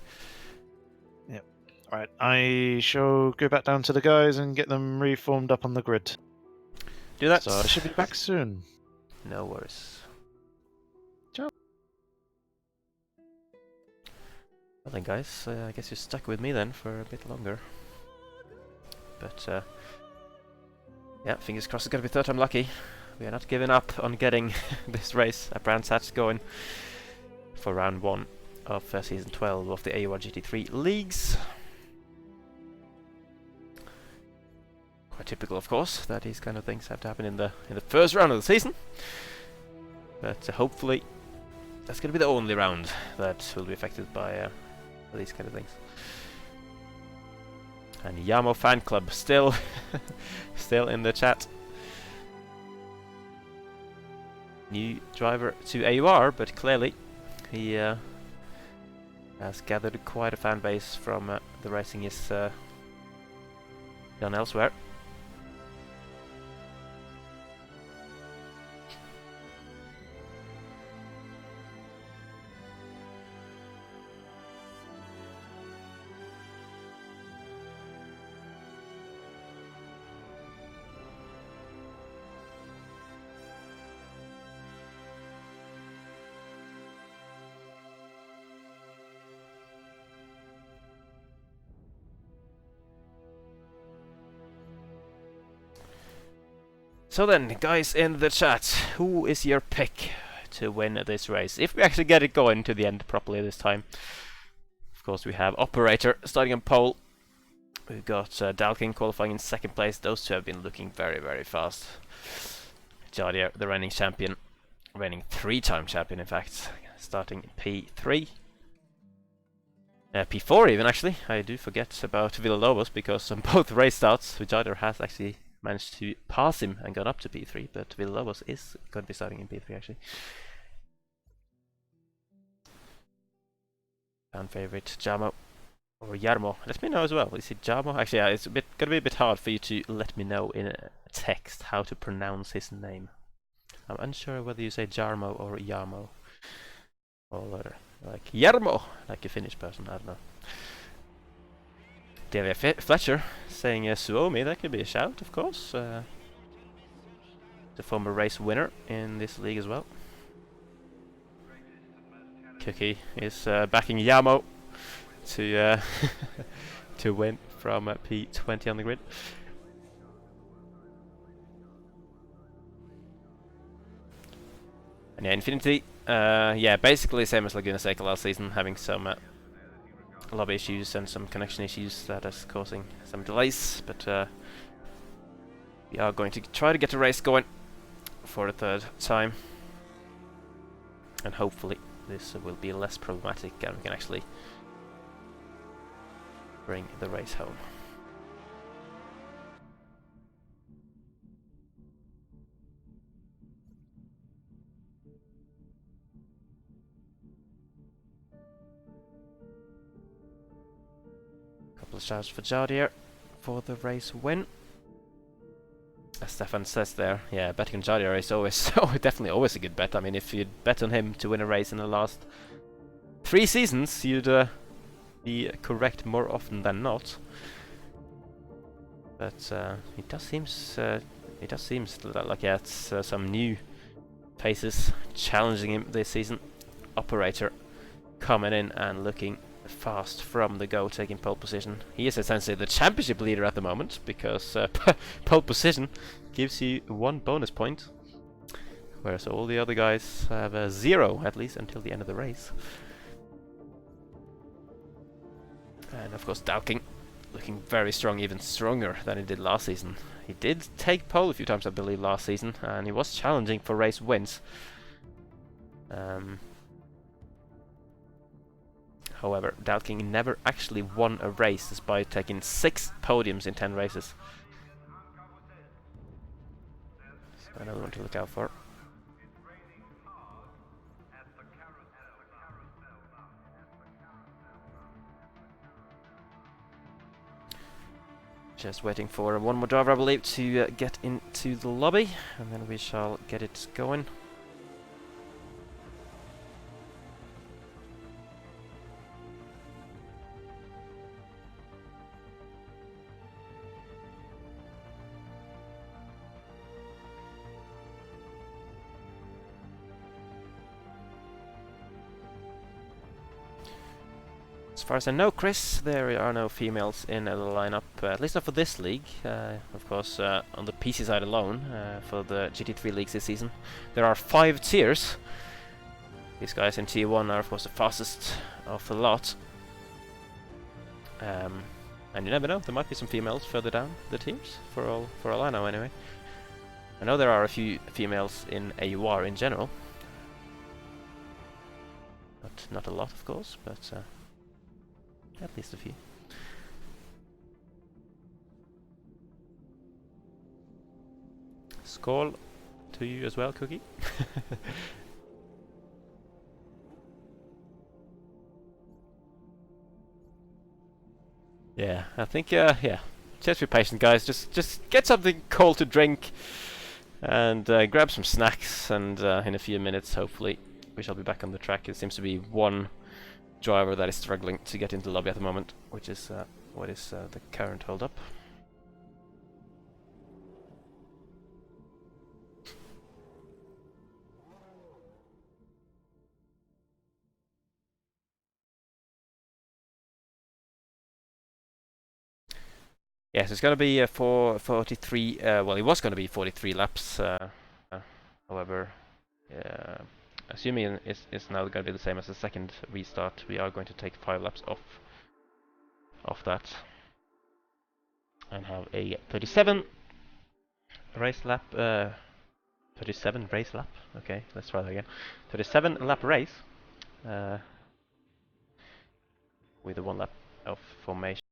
Speaker 3: Yep. Alright, I shall go back down to the guys and get them reformed up on the grid.
Speaker 2: Do that.
Speaker 3: So I should be back soon.
Speaker 2: No worries.
Speaker 3: Ciao.
Speaker 2: Well then guys, I guess you're stuck with me then for a bit longer. But yeah, fingers crossed it's going to be third time lucky. We are not giving up on getting this race at Brands Hatch going for round 1 of season 12 of the AOR GT3 Leagues. Quite typical, of course, that these kind of things have to happen in the first round of the season. But hopefully that's going to be the only round that will be affected by these kind of things. And Yamo fan club still in the chat. New driver to AOR, but clearly he has gathered quite a fan base from the racing he's done elsewhere. So then, guys in the chat, who is your pick to win this race? If we actually get it going to the end properly this time. Of course, we have Operator starting on pole. We've got Dalkin qualifying in second place. Those two have been looking very, very fast. Jardier, the reigning champion, reigning 3-time champion in fact, starting P3. P4 even actually. I do forget about Villalobos because on both race starts, Jardier has actually managed to pass him and got up to P3, but Villalobos is going to be starting in P3 actually. Fan favorite, Jamo or Jarmo. Let me know as well. Is it Jamo? Actually, yeah, it's gonna be a bit hard for you to let me know in a text how to pronounce his name. I'm unsure whether you say Jarmo or Jarmo. Or like Jarmo, like a Finnish person, I don't know. Delia Fletcher saying Suomi, that could be a shout, of course. The former race winner in this league as well. Cookie is backing Yamo to to win from P20 on the grid. And yeah, Infinity, yeah, basically same as Laguna Seca last season, having some lobby issues and some connection issues that is causing some delays, but we are going to try to get the race going for a third time, and hopefully this will be less problematic and we can actually bring the race home. Couple of shouts for Jardier for the race win. As Stefan says there, yeah, betting on Jardier is always definitely always a good bet. I mean, if you'd bet on him to win a race in the last 3 seasons, you'd be correct more often than not. But it does seems like he has some new faces challenging him this season. Operator coming in and looking fast from the go, taking pole position. He is essentially the championship leader at the moment, because pole position gives you 1 bonus point, whereas all the other guys have 0 at least until the end of the race. And of course Dowking looking very strong, even stronger than he did last season. He did take pole a few times, I believe, last season, and he was challenging for race wins. However, Dowking never actually won a race despite taking 6 podiums in 10 races. So another one to look out for. Just waiting for one more driver, I believe, to get into the lobby, and then we shall get it going. As far as I know, Chris, there are no females in the lineup, at least not for this league. Of course, on the PC side alone, for the GT3 Leagues this season, there are 5 tiers. These guys in tier 1 are, of course, the fastest of the lot. And you never know, there might be some females further down the tiers, for all I know anyway. I know there are a few females in AOR in general. Not a lot, of course, but at least a few. Skål to you as well, Cookie. Yeah, I think yeah. Just be patient, guys. Just get something cold to drink and grab some snacks, and in a few minutes, hopefully, we shall be back on the track. It seems to be one driver that is struggling to get into the lobby at the moment, which is what is the current hold-up. Yes, it's going to be 43. Well, it was going to be 43 laps. However, assuming it's now going to be the same as the second restart, we are going to take 5 laps off that and have a 37 race lap. 37 race lap. Okay, let's try that again. 37 lap race with a 1 lap of formation.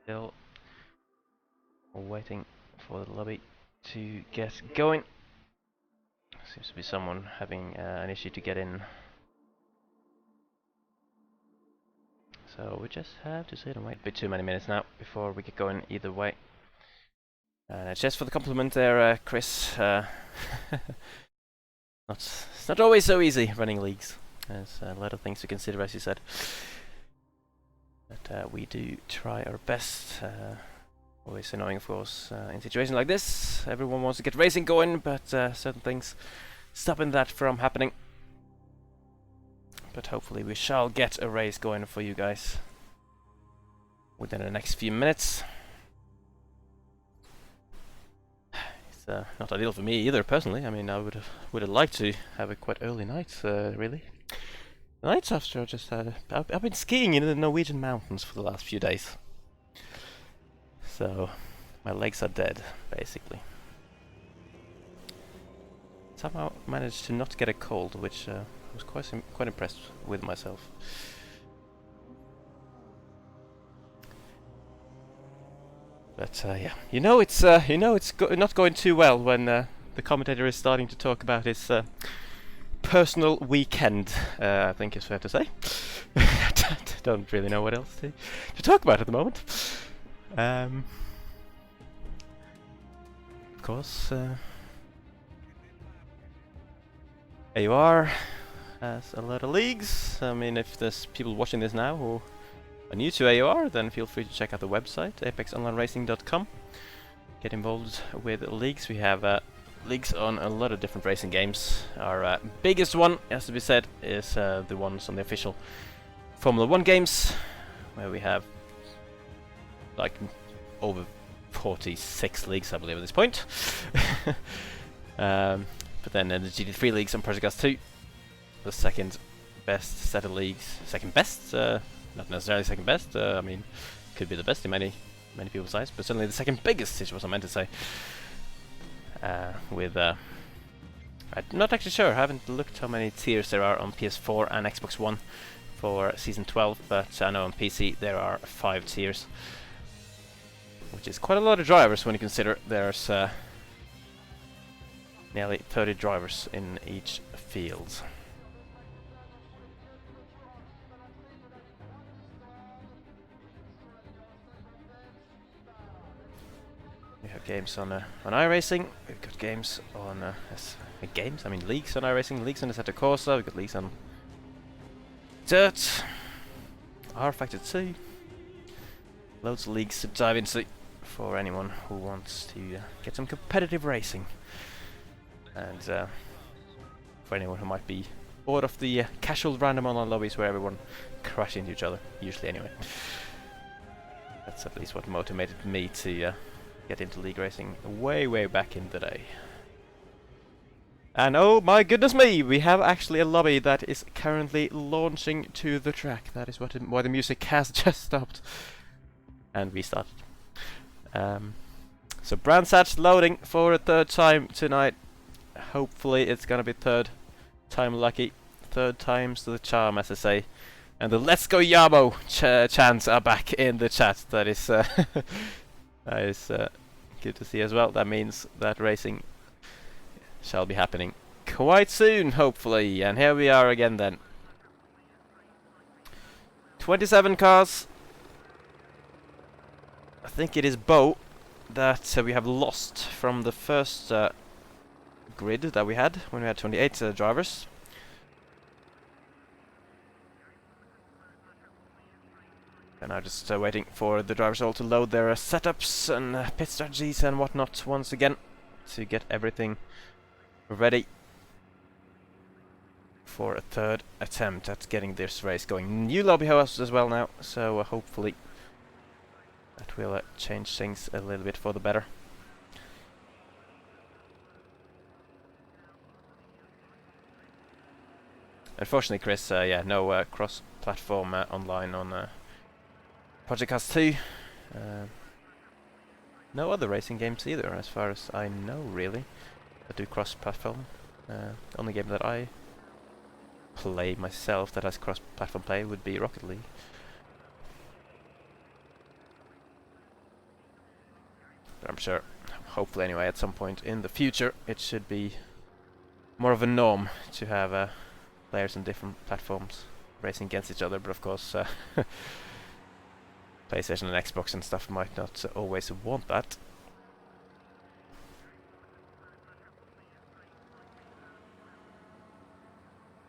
Speaker 2: Still waiting for the lobby to get going. Seems to be someone having an issue to get in. So we just have to sit and wait a bit too many minutes now before we get going either way. Just for the compliment there, Chris. It's not always so easy running leagues. There's a lot of things to consider, as you said. But we do try our best. Always annoying, of course, in situations like this. Everyone wants to get racing going, but certain things stopping that from happening. But hopefully we shall get a race going for you guys within the next few minutes. It's not ideal for me either, personally. I mean, I would have liked to have a quite early night, really. The nights after I just had... I've been skiing in the Norwegian mountains for the last few days. So, my legs are dead, basically. Somehow managed to not get a cold, which I was quite impressed with myself. But yeah, it's not going too well when the commentator is starting to talk about his personal weekend. I think it's fair to say. Don't really know what else to talk about at the moment. Of course, AOR has a lot of leagues. I mean, if there's people watching this now who are new to AOR, then feel free to check out the website, apexonlineracing.com. Get involved with leagues. We have leagues on a lot of different racing games. Our biggest one, has to be said, is the ones on the official Formula 1 games, where we have like over 46 leagues, I believe, at this point. But then the GT3 Leagues on Project Cars 2, the second best set of leagues. Second best? Not necessarily second best. I mean, could be the best in many people's eyes, but certainly the second biggest is what I meant to say. With I'm not actually sure. I haven't looked how many tiers there are on PS4 and Xbox One for Season 12, but I know on PC there are 5 tiers, which is quite a lot of drivers when you consider there's nearly 30 drivers in each field. We have games on iRacing. We've got games on leagues on iRacing, leagues on Assetto Corsa. We've got leagues on Dirt, R Factor 2. Loads of leagues to dive into for anyone who wants to get some competitive racing. And for anyone who might be bored of the casual random online lobbies where everyone crashes into each other, usually anyway. That's at least what motivated me to get into league racing way back in the day. And oh my goodness me, we have actually a lobby that is currently launching to the track. That is why the music has just stopped and restarted. So Brandsatch loading for a third time tonight. Hopefully it's gonna be third time lucky. Third time's the charm, as I say. And the Let's Go Yabo chants are back in the chat. That is that is good to see as well. That means that racing shall be happening quite soon, hopefully. And here we are again then. 27 cars. I think it is Bo that we have lost from the first grid that we had when we had 28 drivers. And I'm just waiting for the drivers all to load their setups and pit strategies and whatnot once again to get everything ready for a third attempt at getting this race going. New lobby host as well now, so hopefully that will change things a little bit for the better. Unfortunately, Chris, yeah, no cross-platform online on Project Cars 2. No other racing games either, as far as I know, really, that do cross-platform. The only game that I play myself that has cross-platform play would be Rocket League. But I'm sure, hopefully anyway, at some point in the future, it should be more of a norm to have players on different platforms racing against each other. But of course, PlayStation and Xbox and stuff might not always want that.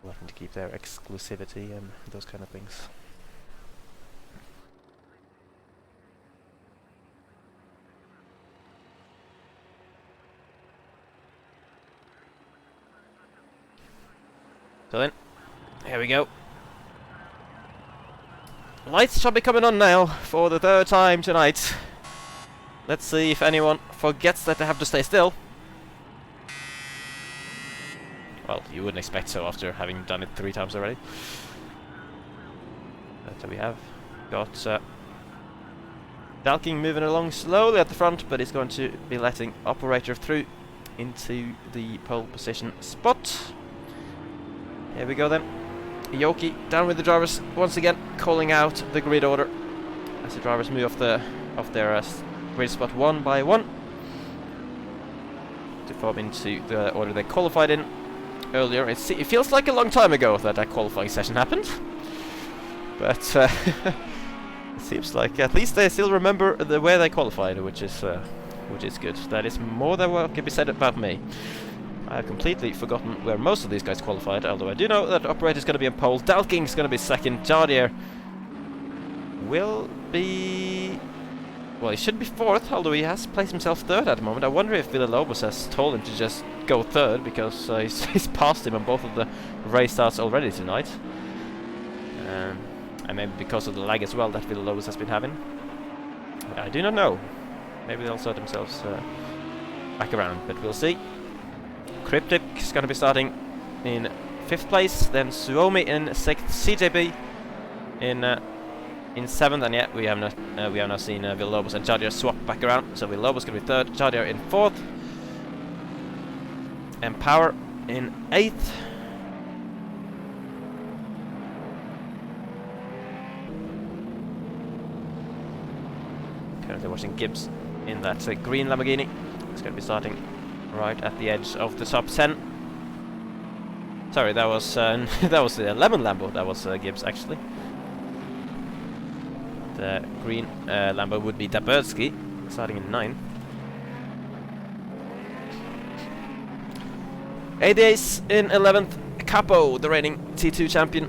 Speaker 2: Wanting to keep their exclusivity and those kind of things. So then, here we go. Lights shall be coming on now for the 3rd time tonight. Let's see if anyone forgets that they have to stay still. Well, you wouldn't expect so after having done it 3 times already. But we have got Dalking moving along slowly at the front, but he's going to be letting Operator through into the pole position spot. Here we go then. Yoki down with the drivers once again, calling out the grid order as the drivers move off their grid spot one by one to form into the order they qualified in earlier. It feels like a long time ago that qualifying session happened, but it seems like at least they still remember where they qualified, which is good. That is more than what can be said about me. I have completely forgotten where most of these guys qualified, although I do know that Operator's going to be in pole, Dalking's going to be second, Jardier will be... well, he should be 4th, although he has placed himself 3rd at the moment. I wonder if Villalobos has told him to just go 3rd, because he's passed him on both of the race starts already tonight. And maybe because of the lag as well that Villalobos has been having. I do not know. Maybe they'll sort themselves back around, but we'll see. Cryptic is going to be starting in 5th place, then Suomi in 6th, CJB in 7th, and yet we have now seen Villalobos and Jardier swap back around. So Villalobos going to be 3rd, Jardier in 4th, and Power in 8th. Currently watching Gibbs in that green Lamborghini. It's going to be starting right at the edge of the top 10. Sorry, that was that was the lemon Lambo. That was Gibbs actually. The green Lambo would be Dabersky, starting in 9th. ADAs in 11th, Capo, the reigning T2 champion,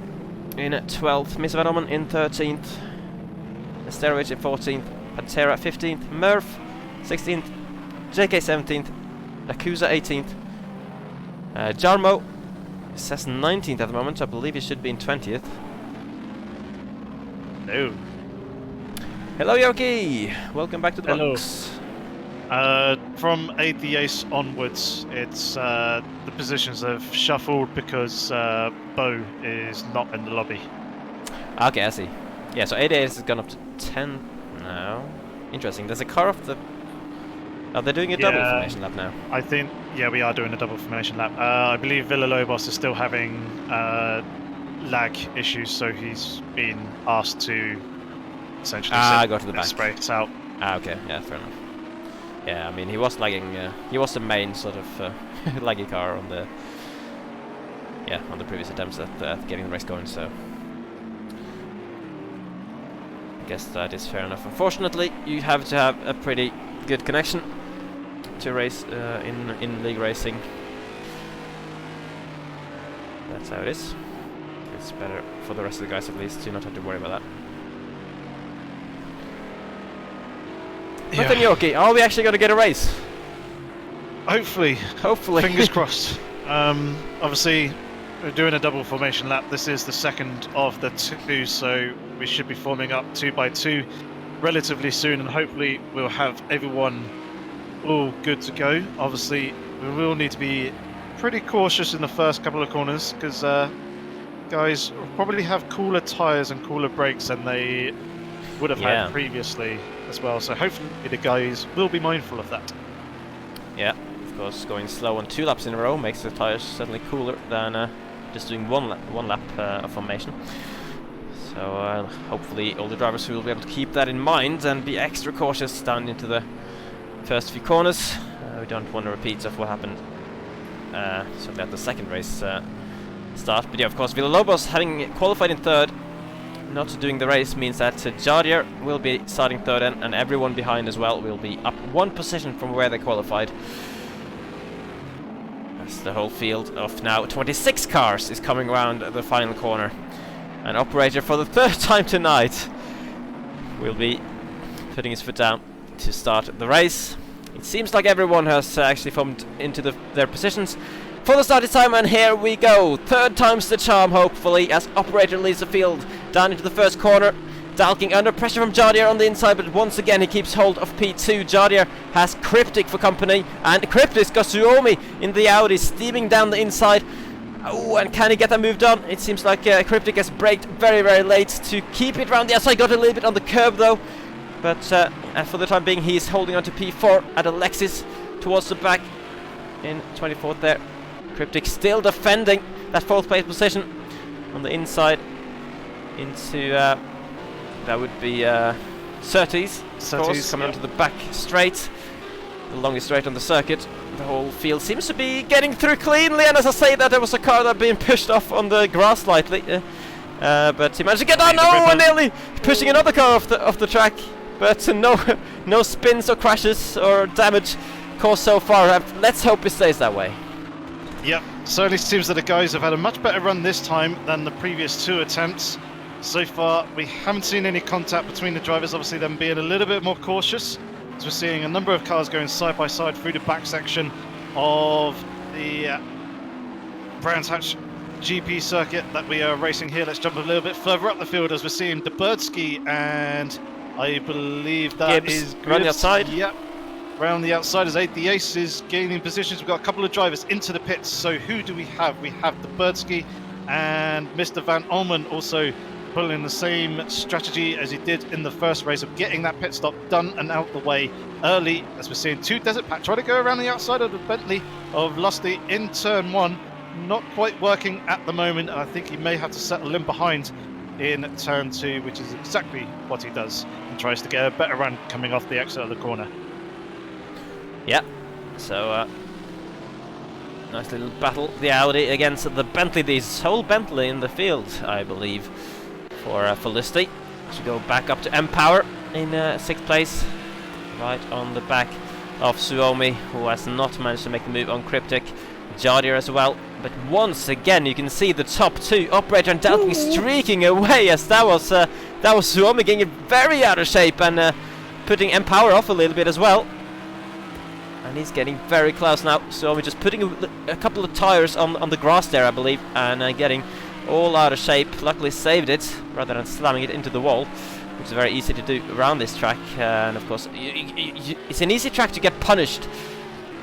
Speaker 2: in 12th, Mr. Van Ommen in 13th, Sterovich in 14th, Pantera 15th, Murph 16th, JK 17th, Yakuza 18th, Jarmo says 19th at the moment, so I believe he should be in 20th.
Speaker 3: No.
Speaker 2: Hello Yoki! Welcome back to the box.
Speaker 3: From 8th ace onwards, it's the positions have shuffled because Bo is not in the lobby.
Speaker 2: Okay, I see. Yeah, so 8th ace has gone up to 10 now. Interesting. There's a car off the... Are they doing a double formation lap now?
Speaker 3: I think, yeah, we are doing a double formation lap. I believe Villalobos is still having lag issues, so he's been asked to essentially
Speaker 2: go to the back.
Speaker 3: Sprays out.
Speaker 2: Okay, yeah, fair enough. Yeah, I mean, he was lagging, he was the main sort of laggy car on the... Yeah, on the previous attempts at getting the race going, so... I guess that is fair enough. Unfortunately, you have to have a pretty good connection to race in league racing. That's how it is. It's better for the rest of the guys at least to not have to worry about that.
Speaker 3: Yeah.
Speaker 2: But then Yoki, are we actually going to get a race?
Speaker 3: Hopefully.
Speaker 2: Hopefully.
Speaker 3: Fingers crossed. Obviously, we're doing a double formation lap. This is the second of the 2, so we should be forming up 2 by 2 relatively soon, and hopefully we'll have everyone all good to go. Obviously, we will need to be pretty cautious in the first couple of corners, because guys will probably have cooler tyres and cooler brakes than they would have had previously as well, so hopefully the guys will be mindful of that.
Speaker 2: Yeah, of course, going slow on 2 laps in a row makes the tyres certainly cooler than just doing one lap of formation. So hopefully all the drivers will be able to keep that in mind and be extra cautious down into the first few corners. We don't want to repeat of what happened certainly at the second race start. But yeah, of course, Villalobos having qualified in third, not doing the race, means that Jardier will be starting third, and everyone behind as well will be up one position from where they qualified. As the whole field of now 26 cars is coming around the final corner. An operator for the third time tonight will be putting his foot down to start the race. It seems like everyone has actually formed into their positions for the starting time, and here we go. Third time's the charm, hopefully, as operator leads the field down into the first corner. Dalking under pressure from Jardier on the inside, but once again he keeps hold of P2. Jardier has Cryptic for company, and Cryptic's got Suomi in the Audi, steaming down the inside. Oh, and can he get that moved on? It seems like Cryptic has braked very, very late to keep it round the outside. Got a little bit on the curb though, but for the time being he is holding on to P4 at Alexis towards the back in 24th there. Cryptic still defending that 4th place position on the inside into that would be Surtees, of course, coming onto the back straight, the longest straight on the circuit. The whole field seems to be getting through cleanly, and as I say that, there was a car that had been pushed off on the grass slightly, but he managed to get on. Oh, nearly pushing another car off the track, but no spins or crashes or damage caused so far. Let's hope it stays that way.
Speaker 3: Yep, certainly seems that the guys have had a much better run this time than the previous 2 attempts. So far, we haven't seen any contact between the drivers, obviously them being a little bit more cautious, as we're seeing a number of cars going side by side through the back section of the Brands Hatch GP circuit that we are racing here. Let's jump a little bit further up the field as we're seeing Dubertsky, and I believe that
Speaker 2: Gibbs
Speaker 3: is
Speaker 2: around the outside.
Speaker 3: Yep. Round the outside as the Ace is gaining positions. We've got a couple of drivers into the pits. So who do we have? We have the Birdsky and Mr. Van Olmen also pulling the same strategy as he did in the first race of getting that pit stop done and out the way early, as we're seeing 2 Desert Pack try to go around the outside of the Bentley of Lusty in turn 1. Not quite working at the moment, and I think he may have to settle in behind in turn 2, which is exactly what he does, and tries to get a better run coming off the exit of the corner.
Speaker 2: Yeah, so nice little battle, the Audi against the Bentley, the sole Bentley in the field, I believe, for Lusty. Should go back up to M-Power in 6th place, right on the back of Suomi, who has not managed to make the move on Cryptic. Jardier as well, but once again you can see the top 2, Operator and Dalking, streaking away, as that was Suomi getting very out of shape and putting M-Power off a little bit as well. And he's getting very close now. So we're just putting a couple of tires on the grass there, I believe, and getting all out of shape. Luckily saved it rather than slamming it into the wall, which is very easy to do around this track. And of course, it's an easy track to get punished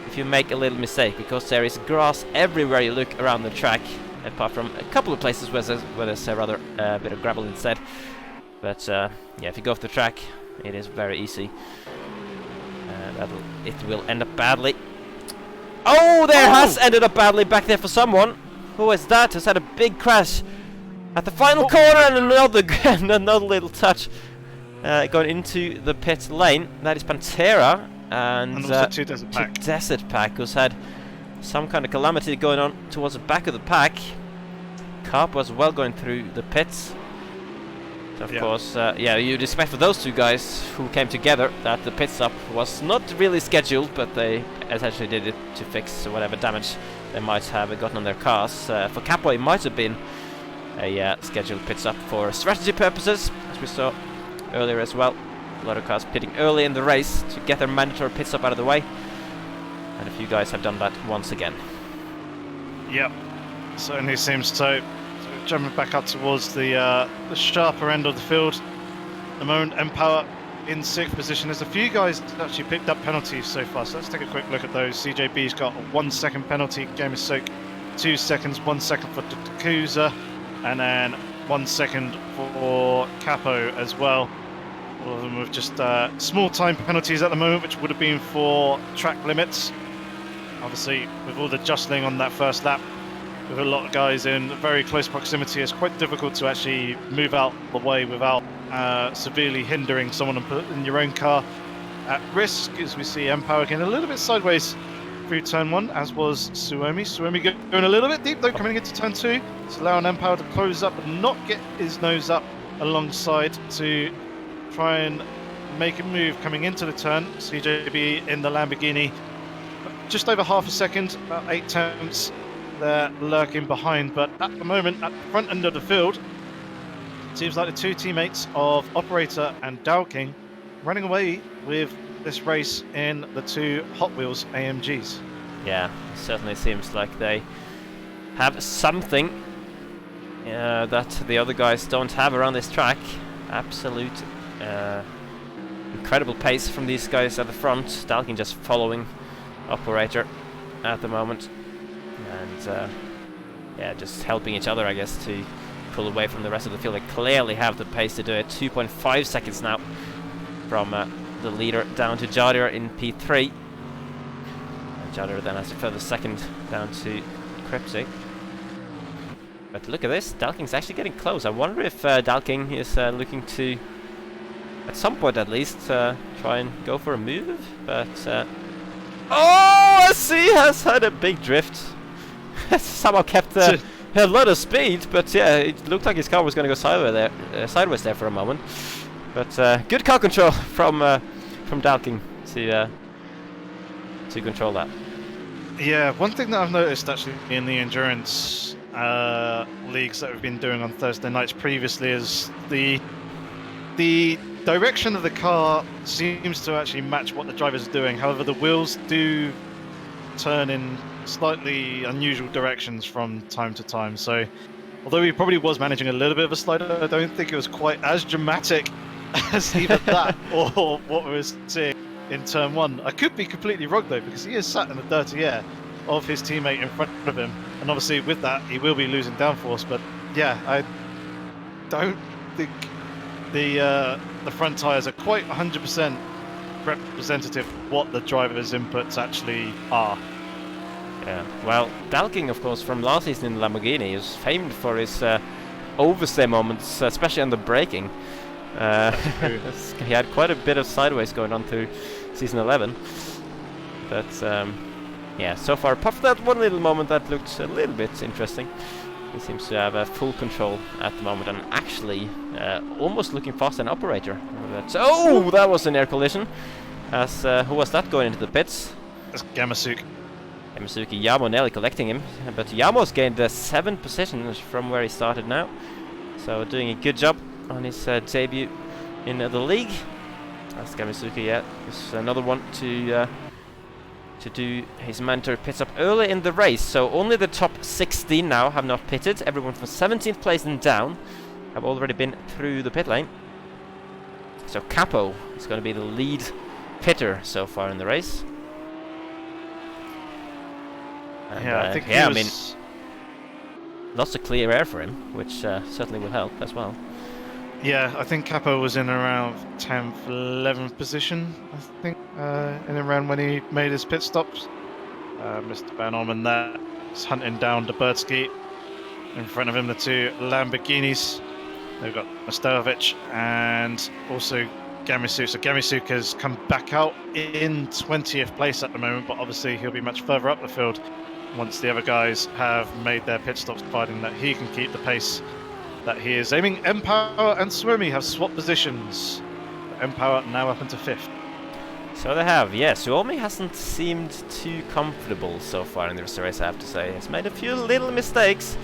Speaker 2: if you make a little mistake, because there is grass everywhere you look around the track, apart from a couple of places where there's a rather bit of gravel instead. But yeah, if you go off the track, it is very easy. It will end up badly. Oh, there has ended up badly back there for someone. Who is that? Has had a big crash at the final corner, and another little touch going into the pit lane. That is Pantera and
Speaker 3: also 2 Desert Pack.
Speaker 2: 2 Desert Pack, who's had some kind of calamity going on towards the back of the pack. Carp was well going through the pits. Of course, yeah, you'd expect for those 2 guys who came together that the pit stop was not really scheduled, but they essentially did it to fix whatever damage they might have gotten on their cars. For Capo, it might have been a scheduled pit stop for strategy purposes, as we saw earlier as well. A lot of cars pitting early in the race to get their mandatory pit stop out of the way, and a few guys have done that once again.
Speaker 3: Yep, certainly seems so. Jumping back up towards the sharper end of the field. At the moment, M-Power in 6th position. There's a few guys that actually picked up penalties so far, so let's take a quick look at those. CJB's got a 1 second penalty, Game of Soak 2 seconds, 1 second for Takuza, and then 1 second for Capo as well. All of them with just small time penalties at the moment, which would have been for track limits. Obviously, with all the jostling on that first lap, with a lot of guys in very close proximity, it's quite difficult to actually move out the way without severely hindering someone in your own car. at risk as we see Empower getting a little bit sideways through turn 1, as was Suomi. Suomi going a little bit deep though, coming into turn 2. It's allowing Empower to close up and not get his nose up alongside to try and make a move coming into the turn. CJB in the Lamborghini, just over half a second, about 8 tenths. They're lurking behind, but at the moment, at the front end of the field, it seems like the two teammates of Operator and Dowking running away with this race in the two Hot Wheels AMGs.
Speaker 2: Yeah, it certainly seems like they have something that the other guys don't have around this track. Absolute incredible pace from these guys at the front. Dalkin just following Operator at the moment, and yeah, just helping each other, I guess, to pull away from the rest of the field. They clearly have the pace to do it. 2.5 seconds now from the leader down to Jadir in P3. And Jadir then has a further second down to Kripsy. But look at this, Dalking's actually getting close. I wonder if Dalking is looking to, at some point at least, try and go for a move. But oh, I see, has had a big drift. Somehow kept a lot of speed, but yeah, it looked like his car was going to go sideways there for a moment. But good car control from Dalking to control that.
Speaker 3: Yeah, one thing that I've noticed actually in the endurance leagues that we've been doing on Thursday nights previously is the direction of the car seems to actually match what the drivers are doing. However, the wheels do turn in slightly unusual directions from time to time. So, although he probably was managing a little bit of a slider, I don't think it was quite as dramatic as either that or what we were seeing in turn 1. I could be completely wrong though, because he is sat in the dirty air of his teammate in front of him, and obviously with that he will be losing downforce. But yeah, I don't think the front tyres are quite 100% representative of what the driver's inputs actually are.
Speaker 2: Yeah, well, Dalking, of course, from last season in the Lamborghini, is famed for his oversteer moments, especially on the braking. He had quite a bit of sideways going on through season 11. But yeah, so far, apart from that one little moment that looked a little bit interesting, he seems to have full control at the moment, and actually almost looking faster than Operator. Oh, that was an air collision. As who was that going into the pits?
Speaker 3: That's Gamasuke.
Speaker 2: Yamasuki, Yamo nearly collecting him, but Yamo's gained 7 positions from where he started now. So doing a good job on his debut in the league. That's Gamasuki, yeah. It's another one to do his mandatory pit stop early in the race. So only the top 16 now have not pitted. Everyone from 17th place and down have already been through the pit lane. So Capo is going to be the lead pitter so far in the race. And,
Speaker 3: yeah, I think
Speaker 2: I mean, lots of clear air for him, which certainly will help as well.
Speaker 3: Yeah, I think Capo was in around 10th, 11th position, I think, in and around when he made his pit stops. Mr. Van Orman there is hunting down Dubertsky. In front of him, the two Lamborghinis. They've got Mostalovic and also Gamasuke. So Gamasuke has come back out in 20th place at the moment, but obviously he'll be much further up the field once the other guys have made their pit stops, providing that he can keep the pace that he is aiming. Empower and Swimmy have swapped positions. Empower now up into 5th.
Speaker 2: So they have, yeah. Suomi hasn't seemed too comfortable so far in this race, I have to say. He's made a few little mistakes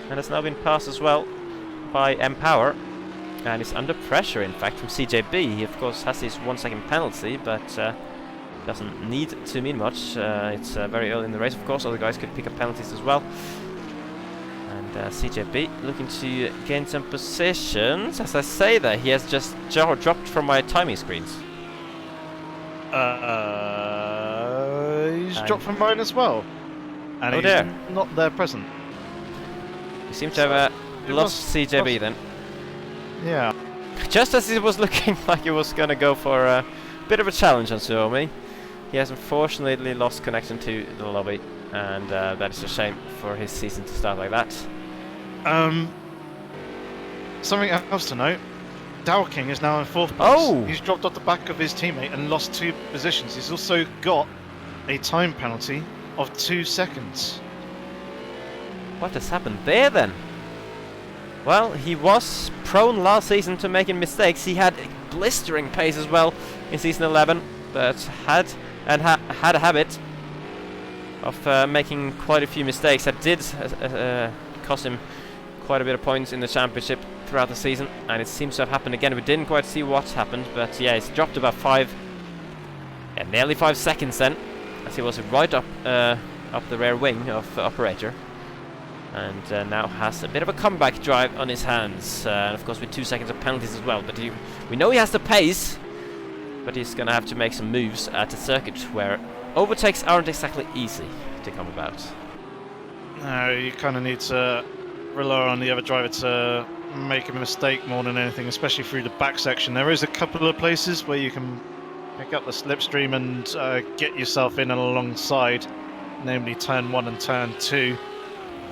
Speaker 2: and has now been passed as well by Empower. And is under pressure, in fact, from CJB. He, of course, has his 1 second penalty, but doesn't need to mean much. It's very early in the race, of course. Other guys could pick up penalties as well. And CJB looking to gain some positions. As I say that, he has just dropped from my timing screens.
Speaker 3: He's dropped from mine as well. And
Speaker 2: oh
Speaker 3: he's
Speaker 2: dear.
Speaker 3: Not there present.
Speaker 2: We seem to have lost CJB then.
Speaker 3: Yeah.
Speaker 2: Just as it was looking like he was going to go for a bit of a challenge on Suomi, he has unfortunately lost connection to the lobby, and that is a shame for his season to start like that.
Speaker 3: Something else to note, Dowking is now in 4th place.
Speaker 2: Oh!
Speaker 3: He's dropped off the back of his teammate and lost 2 positions. He's also got a time penalty of 2 seconds.
Speaker 2: What has happened there then? Well, he was prone last season to making mistakes. He had blistering pace as well in season 11, but had a habit of making quite a few mistakes that did cost him quite a bit of points in the championship throughout the season, and it seems to have happened again. We didn't quite see what happened, but yeah, he's dropped about nearly 5 seconds then, as he was right up the rear wing of operator, and now has a bit of a comeback drive on his hands, and of course with 2 seconds of penalties as well. But we know he has the pace, but he's gonna have to make some moves at a circuit where overtakes aren't exactly easy to come about.
Speaker 3: No, you kind of need to rely on the other driver to make a mistake more than anything, especially through the back section. There is a couple of places where you can pick up the slipstream and get yourself in and alongside, namely turn 1 and turn 2.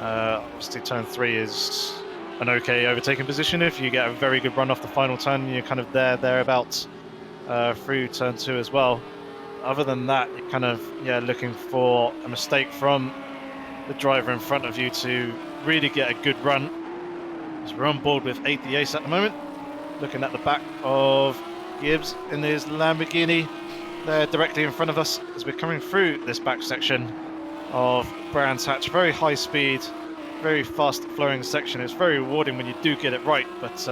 Speaker 3: Obviously turn 3 is an okay overtaking position. If you get a very good run off the final turn, you're kind of thereabouts through turn 2 as well. Other than that, you're kind of looking for a mistake from the driver in front of you to really get a good run. As we're on board with 8 the Ace at the moment, looking at the back of Gibbs in his Lamborghini there directly in front of us as we're coming through this back section of Brands Hatch. Very high speed, very fast flowing section. It's very rewarding when you do get it right, but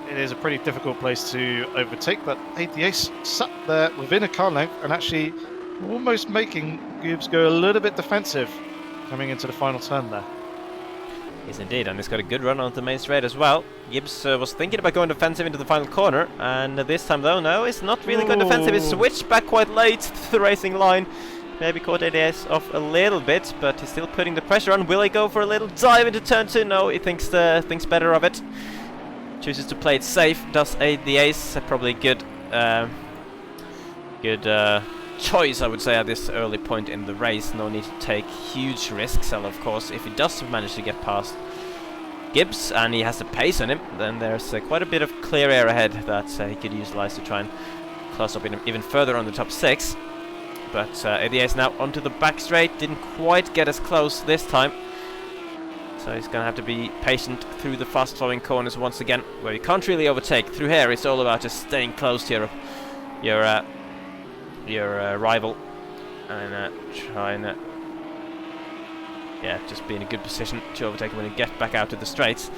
Speaker 3: it is a pretty difficult place to overtake. But 8 the Ace sat there within a car length and actually almost making Gibbs go a little bit defensive coming into the final turn there.
Speaker 2: Yes, indeed, and he's got a good run onto the main straight as well. Gibbs was thinking about going defensive into the final corner, and this time though, no, he's not really going defensive. He switched back quite late to the racing line. Maybe caught ADS off a little bit, but he's still putting the pressure on. Will he go for a little dive into turn 2? No, he thinks better of it. Chooses to play it safe. Does aid the Ace. Probably good choice, I would say, at this early point in the race. No need to take huge risks, and of course if he does manage to get past Gibbs and he has the pace on him, then there's quite a bit of clear air ahead that he could utilize to try and close up even further on the top 6. But ADS now onto the back straight, didn't quite get as close this time, so he's gonna have to be patient through the fast flowing corners once again, where you can't really overtake. Through here it's all about just staying close to your rival and trying to just be in a good position to overtake when you get back out to the straights.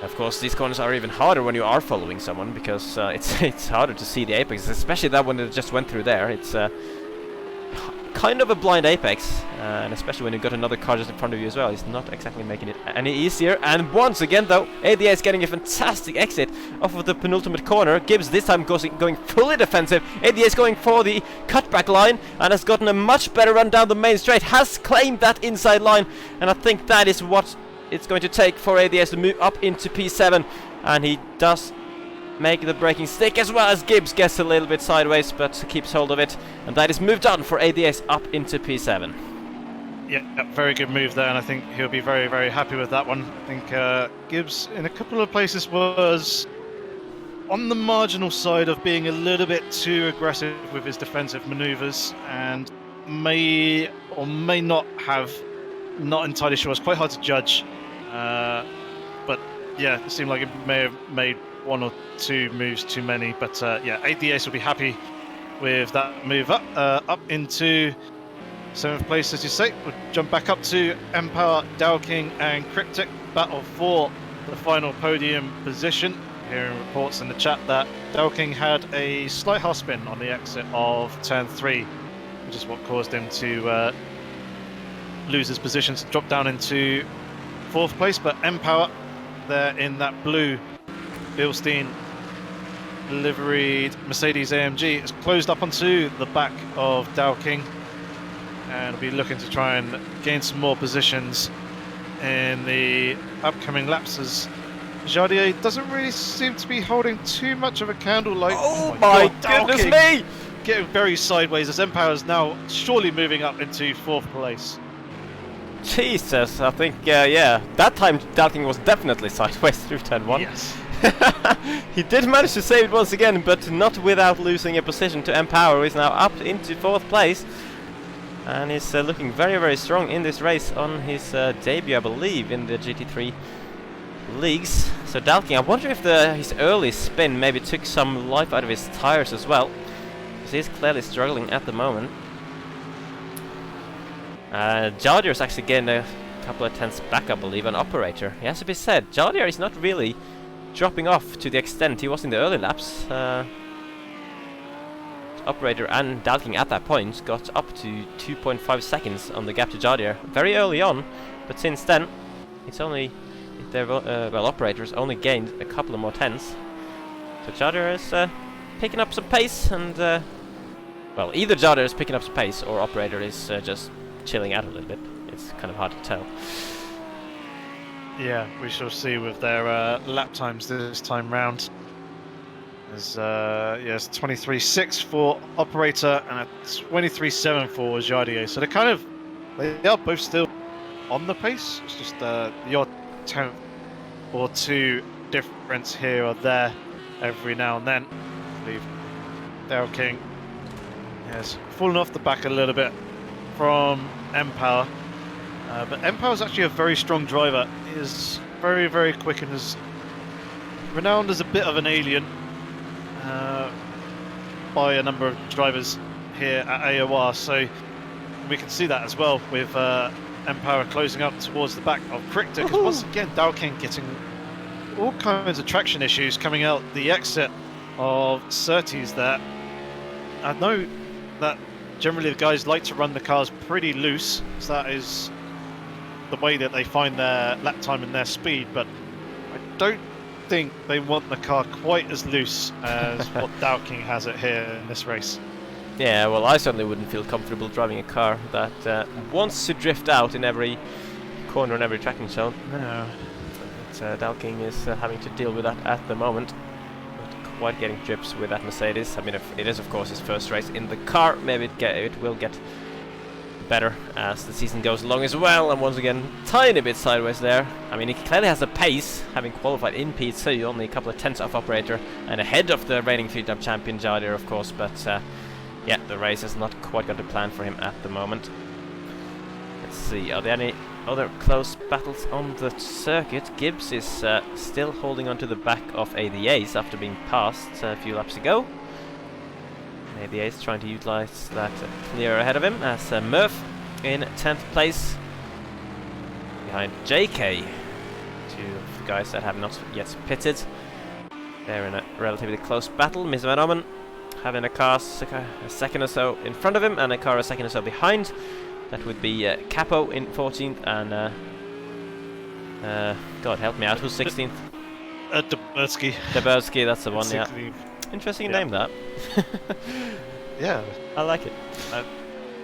Speaker 2: Of course, these corners are even harder when you are following someone, because it's harder to see the apex, especially that one that just went through there. It's kind of a blind apex, and especially when you've got another car just in front of you as well. It's not exactly making it any easier. And once again though, ADA is getting a fantastic exit off of the penultimate corner. Gibbs this time going fully defensive. ADA is going for the cutback line and has gotten a much better run down the main straight, has claimed that inside line, and I think that is what it's going to take for ADS to move up into P7, and he does make the braking stick, as well as Gibbs gets a little bit sideways but keeps hold of it, and that is moved on for ADS up into P7.
Speaker 3: Yeah, very good move there, and I think he'll be very, very happy with that one. I think Gibbs in a couple of places was on the marginal side of being a little bit too aggressive with his defensive maneuvers, and may or may not have, not entirely sure, it's quite hard to judge, but yeah, it seemed like it may have made 1 or 2 moves too many. But yeah, ADS will be happy with that move up into 7th place, as you say. We'll jump back up to Empower, Dowking and Cryptic, battle for the final podium position. Hearing reports in the chat that Dowking had a slight half spin on the exit of turn 3, which is what caused him to lose his position to drop down into 4th place. But Empower there in that blue Bilstein liveried Mercedes AMG is closed up onto the back of Dowking, and will be looking to try and gain some more positions in the upcoming laps, as Jardier doesn't really seem to be holding too much of a candle light.
Speaker 2: Oh my goodness me!
Speaker 3: Getting very sideways as Empower is now surely moving up into 4th place.
Speaker 2: Jesus, I think, yeah, that time Dowking was definitely sideways through turn 1.
Speaker 3: Yes.
Speaker 2: He did manage to save it once again, but not without losing a position to Empower, who is now up into 4th place. And is looking very, very strong in this race on his debut, I believe, in the GT3 Leagues. So Dalking, I wonder if his early spin maybe took some life out of his tires as well, because he's clearly struggling at the moment. Jardier is actually getting a couple of tenths back, I believe, on Operator. It has to be said, Jardier is not really dropping off to the extent he was in the early laps. Operator and Dalking at that point got up to 2.5 seconds on the gap to Jardier very early on, but since then it's only well, Operator's only gained a couple of more tenths. So Jardier is picking up some pace, and well, either Jardier is picking up some pace or Operator is just chilling out a little bit. It's kind of hard to tell.
Speaker 3: Yeah, we shall see with their lap times this time round. There's yes, 23.6 for Operator and a 23.7 for Jardier. So they are both still on the pace. It's just the odd tenth or two difference here or there every now and then. I believe Daryl King has fallen off the back a little bit from Empower. But Empower is actually a very strong driver. He is very, very quick and is renowned as a bit of an alien by a number of drivers here at AOR. So we can see that as well with Empower closing up towards the back of Crichton. Because once again, Dalking getting all kinds of traction issues coming out the exit of Surtees there. I know that generally the guys like to run the cars pretty loose, so that is the way that they find their lap time and their speed, but I don't think they want the car quite as loose as what Dalking has it here in this race.
Speaker 2: Yeah, well, I certainly wouldn't feel comfortable driving a car that wants to drift out in every corner and every tracking zone.
Speaker 3: No.
Speaker 2: But Dalking is having to deal with that at the moment. Not quite getting drips with that Mercedes. I mean, if it is, of course, his first race in the car, maybe it will get better as the season goes along as well. And once again, tiny bit sideways there. I mean, he clearly has a pace, having qualified in P2, only a couple of tenths off Operator, and ahead of the reigning 3-time champion Jardier, of course. But yeah, the race has not quite got a plan for him at the moment. Let's see, are there any other close battles on the circuit? Gibbs is still holding on to the back of ADAs after being passed a few laps ago. ADAs trying to utilize that clear ahead of him as Murph in 10th place behind JK. Two of the guys that have not yet pitted. They're in a relatively close battle. Mr. Van Ommen having a car a second or so in front of him and a car a second or so behind. That would be Capo in 14th and God help me out, who's 16th?
Speaker 3: Dabrowski.
Speaker 2: Dabrowski, that's the one, yeah. Interesting name, that.
Speaker 3: Yeah.
Speaker 2: I like it.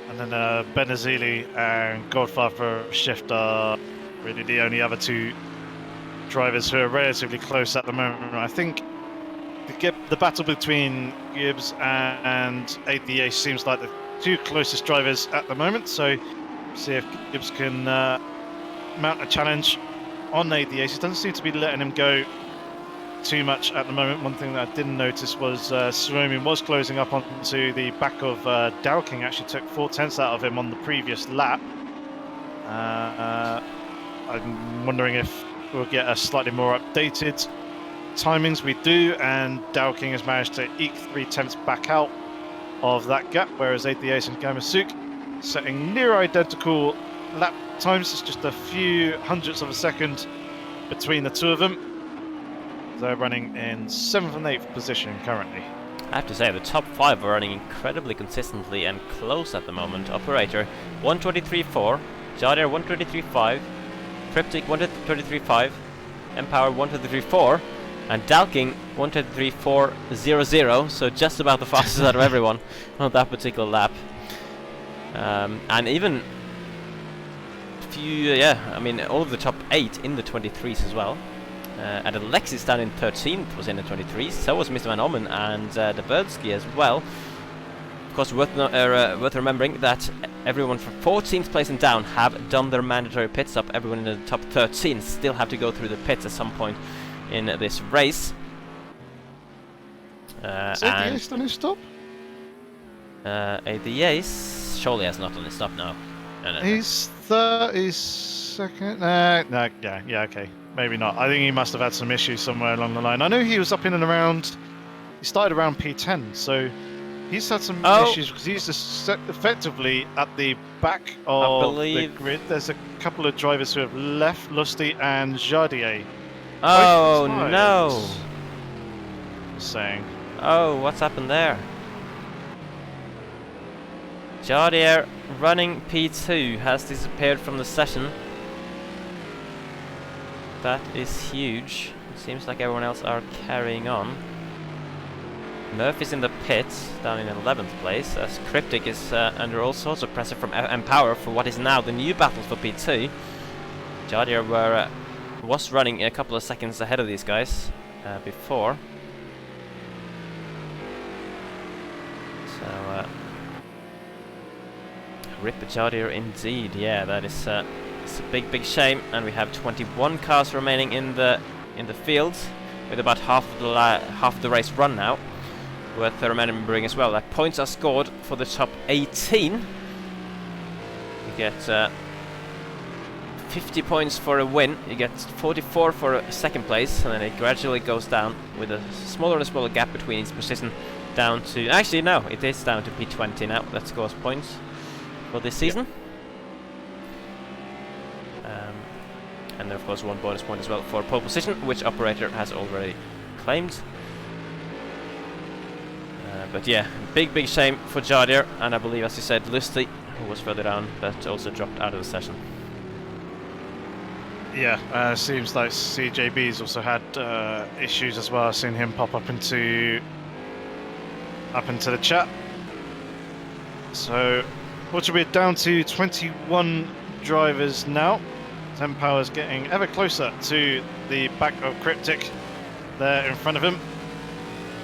Speaker 3: And then Benazili and Godfather Shift are really the only other two drivers who are relatively close at the moment. I think the battle between Gibbs and ADA seems like the two closest drivers at the moment, so see if Gibbs can mount a challenge on ADA. He doesn't seem to be letting him go too much at the moment. One thing that I didn't notice was Suomi was closing up onto the back of Dalking, actually took 4 tenths out of him on the previous lap. I'm wondering if we'll get a slightly more updated timings. We do, and Dalking has managed to eke 3 tenths back out of that gap, whereas ADAs and Gamasuk setting near identical lap times. It's just a few hundredths of a second between the two of them. They're running in 7th and 8th position currently.
Speaker 2: I have to say, the top 5 are running incredibly consistently and close at the moment. Operator 123.4, Jardier 123.5, Cryptic 123.5, Empower 123.4, and Dalking 123.400, so just about the fastest out of everyone on that particular lap. And even few, I mean, all of the top 8 in the 23s as well. And Alexis down in 13th was in the 23s, so was Mr. Van Ommen and Dabrowski as well. Of course, worth remembering that everyone from 14th place and down have done their mandatory pit stop. Everyone in the top 13 still have to go through the pits at some point in this race.
Speaker 3: Is ADS done his stop?
Speaker 2: ADS surely has not done his stop, no. No.
Speaker 3: He's 32nd. Yeah, okay. Maybe not. I think he must have had some issues somewhere along the line. I know he was up in and around. He started around P10, so he's had some issues because he's just effectively at the back of the grid. There's a couple of drivers who have left, Lusty and Jardier.
Speaker 2: Oh no!
Speaker 3: Just saying.
Speaker 2: Oh, what's happened there? Jardier, running P2, has disappeared from the session. That is huge. It seems like everyone else are carrying on. Murphy's in the pits, down in 11th place, as Cryptic is under all sorts of pressure from Empower for what is now the new battle for P2. Jardier was running a couple of seconds ahead of these guys before. So, rip Jardier indeed. Yeah, that is it's a big shame, and we have 21 cars remaining in the field, with about half of the race run now. Worth remembering as well that points are scored for the top 18. You get 50 points for a win, you get 44 for a second place, and then it gradually goes down with a smaller and smaller gap between each position, down to, actually no, it is down to P20 now, that scores points for this season. And then of course one bonus point as well for pole position, which Operator has already claimed. But yeah, big shame for Jardier, and I believe, as you said, Lusty, who was further down, but also dropped out of the session.
Speaker 3: Yeah, seems like CJB's also had issues as well. I've seen him pop up into the chat. So, we're down to 21 drivers now. Empower's getting ever closer to the back of Cryptic there in front of him.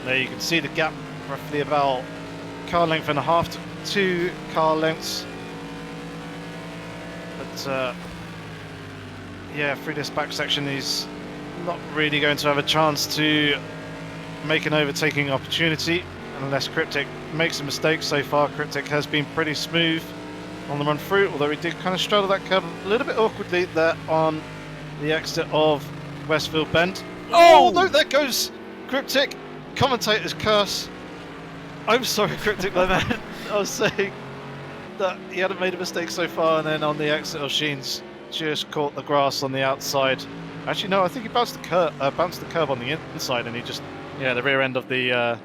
Speaker 3: There you can see the gap, roughly about car length and a half to 2 car lengths. But yeah, through this back section he's not really going to have a chance to make an overtaking opportunity unless Cryptic makes a mistake. So far Cryptic has been pretty smooth on the run through, although he did kind of straddle that curve a little bit awkwardly there on the exit of Westfield Bend. Oh no, there goes Cryptic. Commentator's curse. I'm sorry, Cryptic, my man. I was saying that he hadn't made a mistake so far, and then on the exit of Sheen's, just caught the grass on the outside. Actually, no, I think he bounced the curve on the inside, and he just, yeah, the rear end of the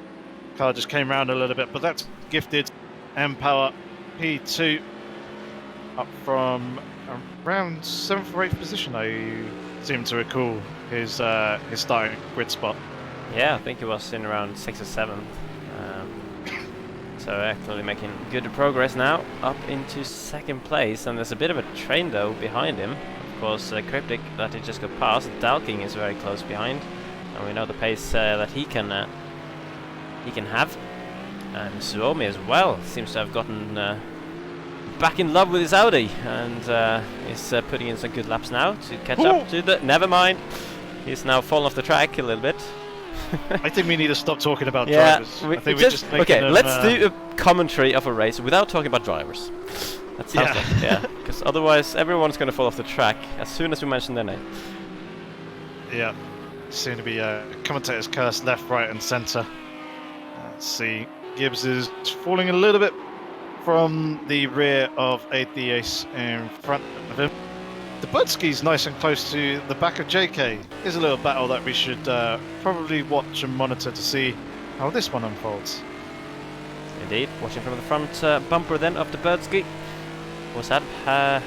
Speaker 3: car just came round a little bit. But that's gifted Empower P2 up from around 7th or 8th position. I seem to recall his starting grid spot.
Speaker 2: Yeah, I think he was in around 6th or 7th. So actually making good progress now, up into 2nd place, and there's a bit of a train though behind him. Of course, Cryptic that he just got past. Dalking is very close behind, and we know the pace that he can have. And Suomi as well seems to have gotten back in love with his Audi, and is putting in some good laps now to catch up to the. Never mind, he's now fallen off the track a little bit.
Speaker 3: I think we need to stop talking about drivers. I think we're just making them,
Speaker 2: let's do a commentary of a race without talking about drivers. That sounds like, yeah, because otherwise everyone's going to fall off the track as soon as we mention their name.
Speaker 3: Yeah, seem to be commentators curse left, right, and centre. Let's see, Gibbs is falling a little bit from the rear of the Ace in front of him. The Budski's nice and close to the back of JK. Here's a little battle that we should probably watch and monitor to see how this one unfolds.
Speaker 2: Indeed, watching from the front bumper then of the Budski. Wasad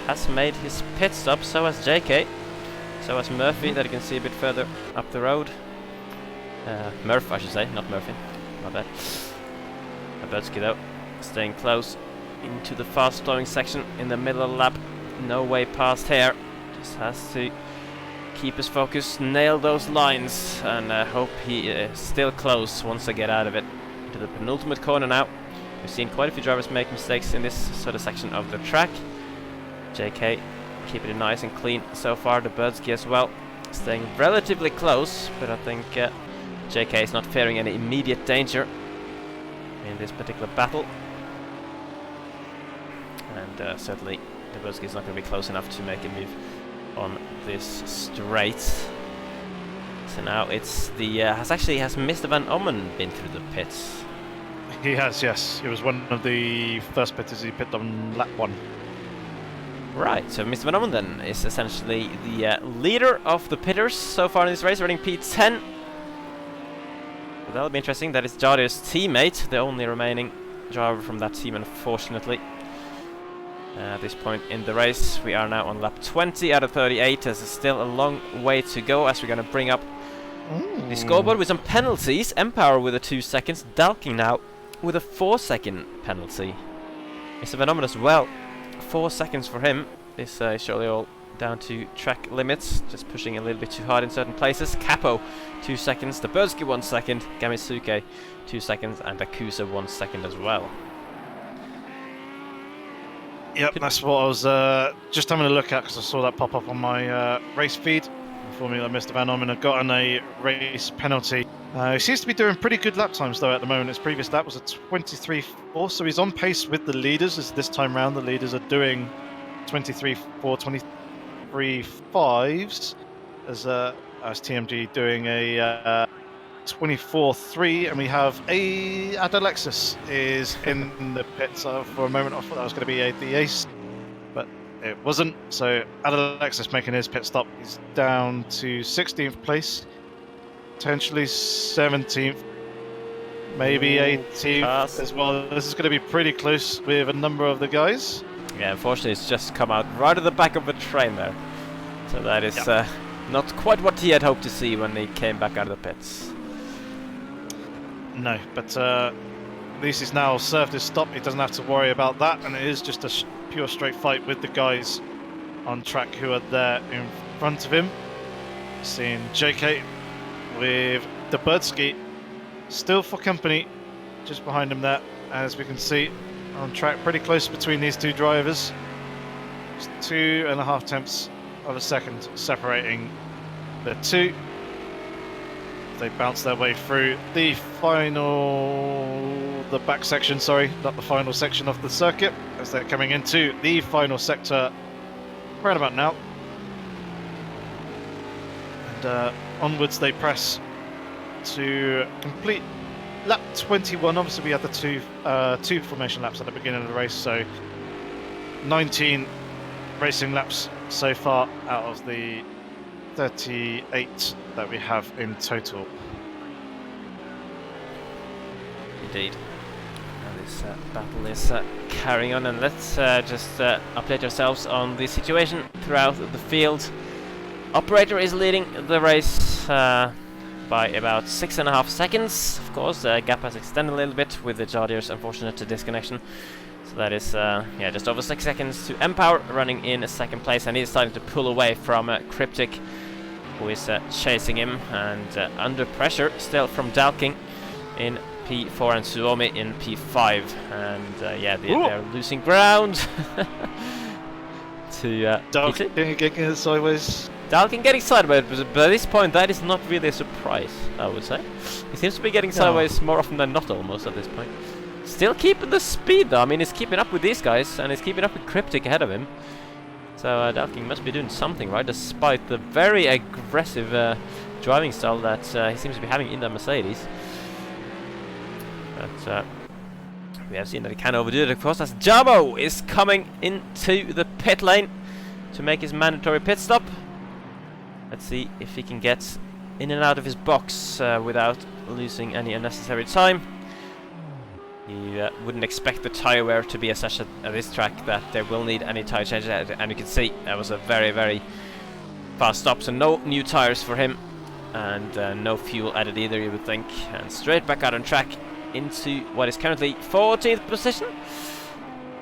Speaker 2: has made his pit stop, so has JK. So has Murphy, that you can see a bit further up the road. Murph, I should say, not Murphy. My bad. Budski though, staying close into the fast flowing section in the middle of the lap. No way past here, just has to keep his focus, nail those lines, and hope he is still close once I get out of it. To the penultimate corner now. We've seen quite a few drivers make mistakes in this sort of section of the track. JK keeping it nice and clean so far, the Budski as well. staying relatively close, but I think JK is not fearing any immediate danger in this particular battle. And certainly Debowski is not going to be close enough to make a move on this straight. So now it's the... has Mr. Van Ommen been through the pits?
Speaker 3: He has, yes. He was one of the first pitters. He pitted on lap 1.
Speaker 2: Right, so Mr. Van Ommen then is essentially the leader of the pitters so far in this race, running P10. So that'll be interesting. That is Jardir's teammate, the only remaining driver from that team, unfortunately. At this point in the race, we are now on lap 20 out of 38. There's still a long way to go as we're going to bring up the scoreboard with some penalties. Empower with a 2 seconds, Dalking now with a 4-second penalty. Mr. Van Ommen as well. 4 seconds for him. This is surely all down to track limits, just pushing a little bit too hard in certain places. Capo 2 seconds, Debowski 1 second, Gamisuke 2 seconds, and Akusa 1 second as well.
Speaker 3: Yep, that's what I was just having a look at, because I saw that pop up on my race feed. Informing me that Mr. Van Ommen had gotten a race penalty. He seems to be doing pretty good lap times though at the moment. His previous lap was a 23.4, so he's on pace with the leaders. As this time round, the leaders are doing 23.4, 23.5s, as TMG doing a 24.3, and we have Adalexis is in the pits. For a moment I thought that was going to be the ace, but it wasn't. So Adalexis making his pit stop. He's down to 16th place, potentially 17th, maybe 18th as well. This is going to be pretty close with a number of the guys.
Speaker 2: Yeah, unfortunately it's just come out right at the back of the train there. So that is not quite what he had hoped to see when he came back out of the pits.
Speaker 3: No, but at least he's now served his stop. He doesn't have to worry about that, and it is just a pure straight fight with the guys on track who are there in front of him. Seeing JK with Debowski still for company just behind him there, as we can see on track, pretty close between these two drivers. Just 2.5 tenths of a second separating the two. They bounce their way through the back section, sorry, not the final section of the circuit, as they're coming into the final sector right about now. And onwards they press to complete lap 21. Obviously we had the two formation laps at the beginning of the race, so 19 racing laps so far out of the 38 that we have in total.
Speaker 2: Indeed. And this battle is carrying on, and let's just update ourselves on the situation throughout the field. Operator is leading the race by about 6.5 seconds. Of course, the gap has extended a little bit with the Jardir's unfortunate disconnection. So that is just over 6 seconds to Empower, running in second place, and he's starting to pull away from Cryptic, who is chasing him, and under pressure still from Dalking in P4 and Suomi in P5, and they're losing ground to
Speaker 3: Dalking getting sideways.
Speaker 2: Dalking getting sideways, but at this point that is not really a surprise, I would say. He seems to be getting sideways more often than not, almost, at this point. Still keeping the speed though. I mean, he's keeping up with these guys, and he's keeping up with Cryptic ahead of him. So Dalking must be doing something right, despite the very aggressive driving style that he seems to be having in the Mercedes. But we have seen that he can overdo it, of course, as Jamo is coming into the pit lane to make his mandatory pit stop. Let's see if he can get in and out of his box without losing any unnecessary time. You wouldn't expect the tyre wear to be as such at this track that they will need any tyre changes, and you can see that was a very, very fast stop, so no new tyres for him, and no fuel added either, you would think, and straight back out on track into what is currently 14th position,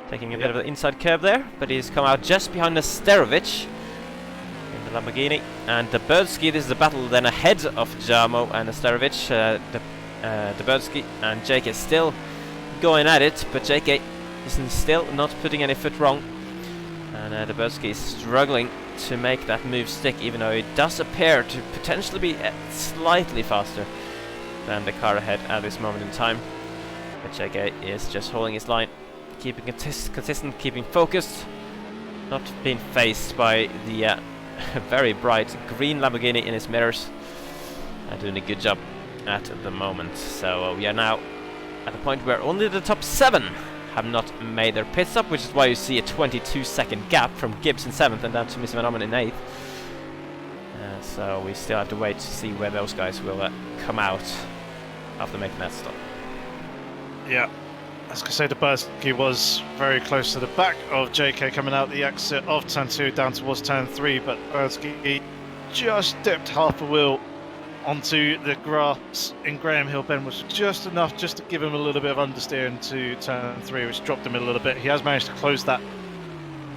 Speaker 2: taking a bit of an inside curve there, but he's come out just behind Nesterovic in the Lamborghini, and Debowski. This is the battle then ahead of Jamo and Nesterovic. Debowski and JK still going at it, but JK is still not putting any foot wrong. And Dabrowski is struggling to make that move stick, even though it does appear to potentially be slightly faster than the car ahead at this moment in time. But JK is just holding his line, keeping consistent, keeping focused, not being faced by the very bright green Lamborghini in his mirrors, and doing a good job at the moment. So we are now at the point where only the top 7 have not made their pit stop, which is why you see a 22-second gap from Gibbs in 7th and down to Mr. Van Orman in 8th. So we still have to wait to see where those guys will come out after making that stop.
Speaker 3: Yeah, as I say, Dabrowski was very close to the back of JK coming out the exit of turn 2 down towards turn 3, but Dabrowski just dipped half a wheel onto the grass in Graham Hill Bend, was just enough just to give him a little bit of understeer into turn 3, which dropped him a little bit. He has managed to close that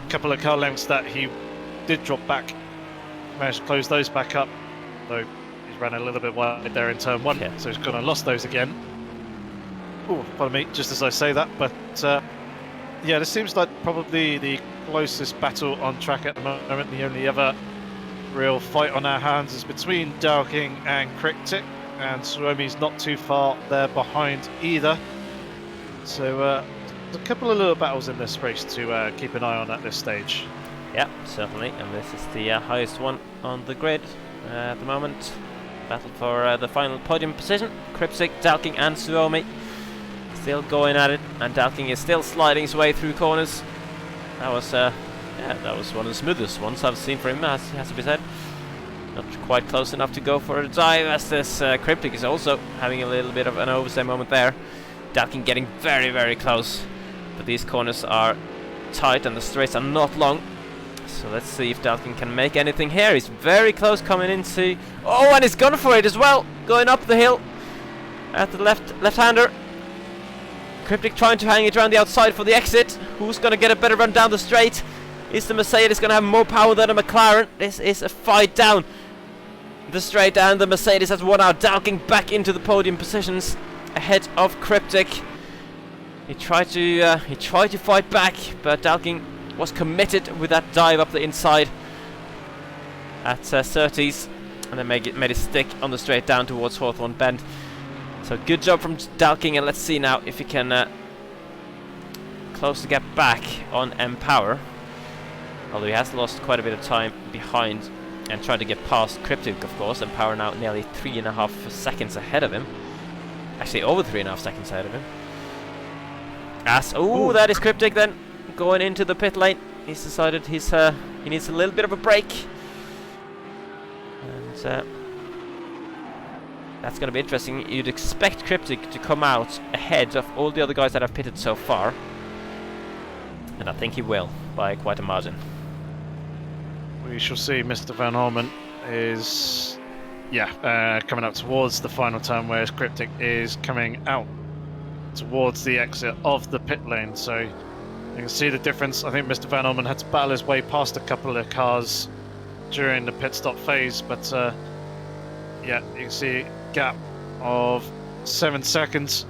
Speaker 3: couple of car lengths that he did drop back. Managed to close those back up, though he's ran a little bit wide there in turn 1, so he's gone and lost those again. Oh, pardon me, just as I say that, but yeah, this seems like probably the closest battle on track at the moment. The only other real fight on our hands is between Dowking and Cryptic, and Suomi's not too far there behind either. So there's a couple of little battles in this race to keep an eye on at this stage.
Speaker 2: Yeah, certainly, and this is the highest one on the grid at the moment. Battle for the final podium position. Cryptic, Dowking and Suomi still going at it, and Dowking is still sliding his way through corners. That was yeah, that was one of the smoothest ones I've seen for him, has to be said. Not quite close enough to go for a dive, as this Cryptic is also having a little bit of an overstay moment there. Dowking getting very, very close, but these corners are tight and the straights are not long. So let's see if Dowking can make anything here. He's very close coming into... Oh, and he's gone for it as well, going up the hill at the left-hander. Cryptic trying to hang it around the outside for the exit. Who's going to get a better run down the straight? Is the Mercedes going to have more power than a McLaren? This is a fight down the straight, and the Mercedes has won out. Dowking back into the podium positions ahead of Cryptic. He tried to fight back, but Dowking was committed with that dive up the inside at 30s, and then made it stick on the straight down towards Hawthorne Bend. So good job from Dowking, and let's see now if he can close the gap back on M-Power. Although he has lost quite a bit of time behind and tried to get past Cryptic, of course. M-Power now nearly 3.5 seconds ahead of him. Actually, over 3.5 seconds ahead of him. Oh, that is Cryptic then, going into the pit lane. He's decided he needs a little bit of a break. And that's going to be interesting. You'd expect Cryptic to come out ahead of all the other guys that have pitted so far. And I think he will, by quite a margin.
Speaker 3: We shall see. Mr. Van Orman is, coming up towards the final turn, whereas Cryptic is coming out towards the exit of the pit lane. So you can see the difference. I think Mr. Van Orman had to battle his way past a couple of cars during the pit stop phase, but you can see a gap of 7 seconds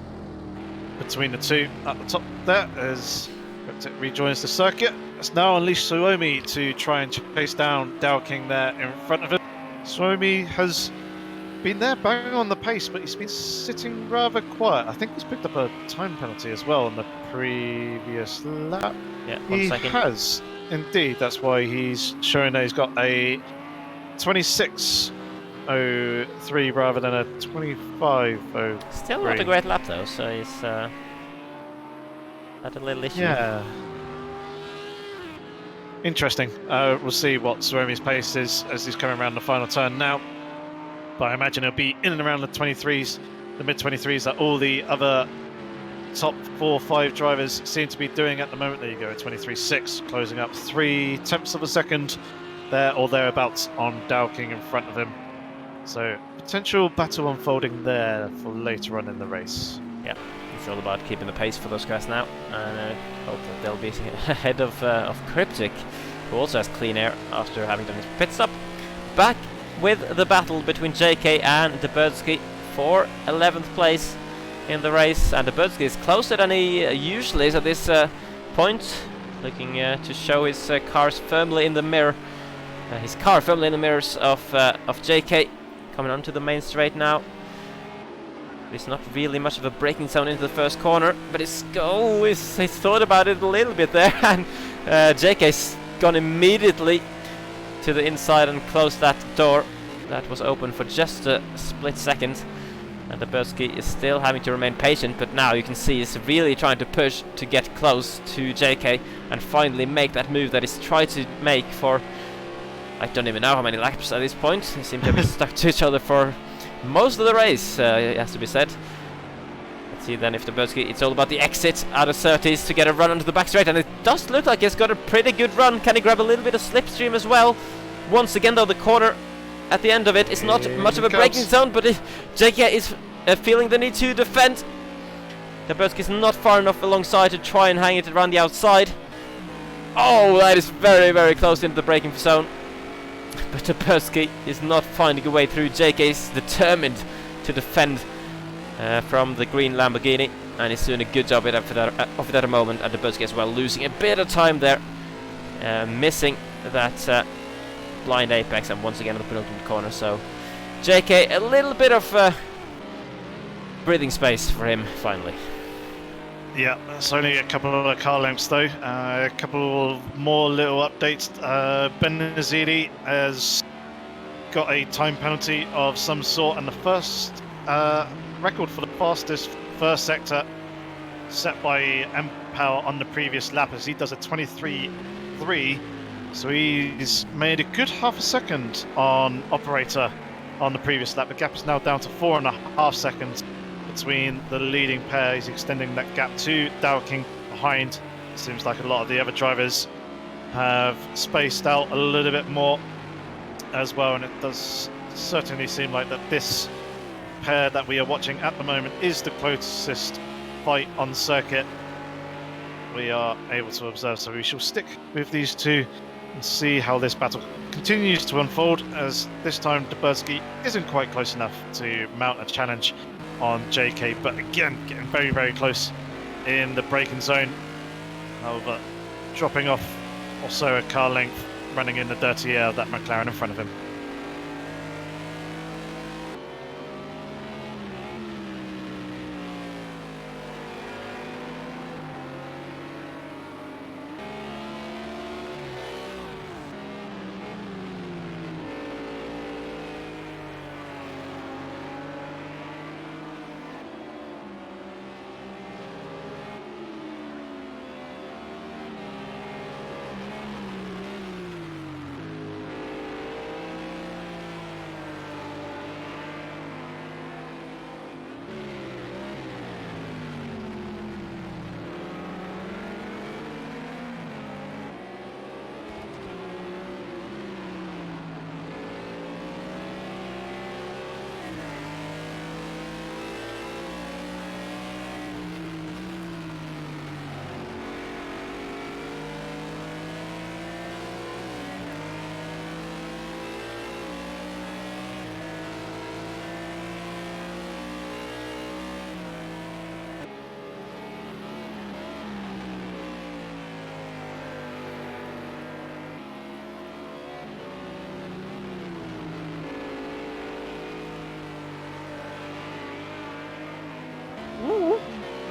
Speaker 3: between the two at the top there as Cryptic rejoins the circuit. It's now unleashed Suomi to try and chase down Dowking there in front of him. Suomi has been there bang on the pace, but he's been sitting rather quiet. I think he's picked up a time penalty as well on the previous lap.
Speaker 2: Yeah, 1 second.
Speaker 3: He has, indeed. That's why he's showing that he's got a 26.03 rather than a 25.03.
Speaker 2: Still not a great lap though, so he's had a little issue.
Speaker 3: Yeah. Interesting. We'll see what Suomi's pace is as he's coming around the final turn now. But I imagine he'll be in and around the 23s, the mid-23s that all the other top 4 or 5 drivers seem to be doing at the moment. There you go, 23.6, closing up 0.3 of a second there or thereabouts on Dowking in front of him. So potential battle unfolding there for later on in the race.
Speaker 2: Yeah, it's all about keeping the pace for those guys now, and hope that they'll be ahead of Cryptic, who also has clean air after having done his pit stop. Back with the battle between JK and Dabrowski for 11th place in the race, and Dabrowski is closer than he usually is at this point. looking to show his cars firmly in the mirror. His car firmly in the mirrors of JK. Coming onto the main straight now. There's not really much of a braking zone into the first corner, but he's thought about it a little bit there, and JK's gone immediately to the inside and closed that door. That was open for just a split second, and Duberski is still having to remain patient, but now you can see he's really trying to push to get close to JK and finally make that move that he's tried to make for, I don't even know how many laps at this point. They seem to have been stuck to each other for most of the race, it has to be said. Let's see then if Duberski, it's all about the exit out of 30s to get a run onto the back straight, and it does look like he's got a pretty good run. Can he grab a little bit of slipstream as well? Once again though, the corner at the end of it is not much of a braking zone, but JK is feeling the need to defend. Duberski is not far enough alongside to try and hang it around the outside. Oh, that is very, very close into the braking zone. But Duberski is not finding a way through. JK is determined to defend from the green Lamborghini, and he's doing a good job of it at a moment. And Duberski as well, losing a bit of time there, missing that blind apex, and once again in the penultimate corner. So JK, a little bit of breathing space for him finally.
Speaker 3: Yeah, it's only a couple of car lengths though. A couple more little updates. Ben Nazidi has got a time penalty of some sort, and the first record for the fastest first sector set by M-Power on the previous lap, as he does a 23.3. So he's made a good half a second on Operator on the previous lap. The gap is now down to 4.5 seconds between the leading pair. He's extending that gap to Dow King behind. Seems like a lot of the other drivers have spaced out a little bit more as well, and it does certainly seem like that this pair that we are watching at the moment is the closest fight on circuit we are able to observe. So we shall stick with these two and see how this battle continues to unfold, as this time Duberski isn't quite close enough to mount a challenge on JK, but again getting very, very close in the braking zone. However, dropping off also a car length, running in the dirty air of that McLaren in front of him.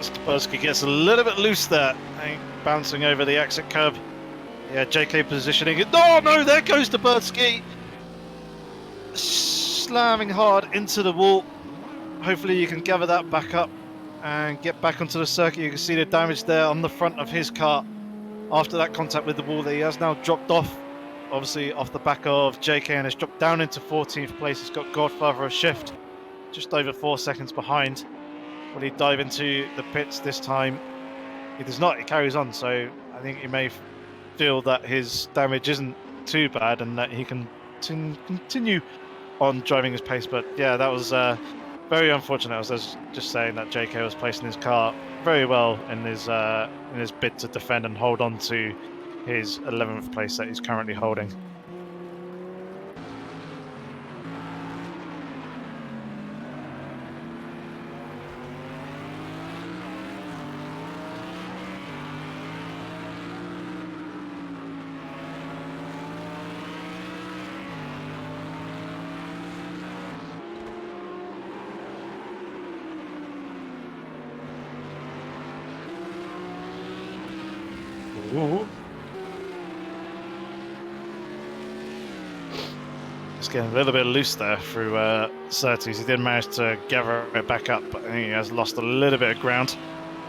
Speaker 3: Duberski gets a little bit loose there, bouncing over the exit curb. Yeah, JK positioning it. Oh no, there goes Duberski, slamming hard into the wall. Hopefully you can gather that back up and get back onto the circuit. You can see the damage there on the front of his car after that contact with the wall that he has now dropped off, obviously off the back of JK, and has dropped down into 14th place. He's got Godfather a shift, just over 4 seconds behind. Will he dive into the pits this time? He does not. He carries on, so I think he may feel that his damage isn't too bad and that he can continue on driving his pace. But yeah, that was very unfortunate. I was just saying that JK was placing his car very well in his bid to defend and hold on to his 11th place that he's currently holding. Ooh. Just getting a little bit loose there through Surtees. He did manage to gather it back up, but I think he has lost a little bit of ground.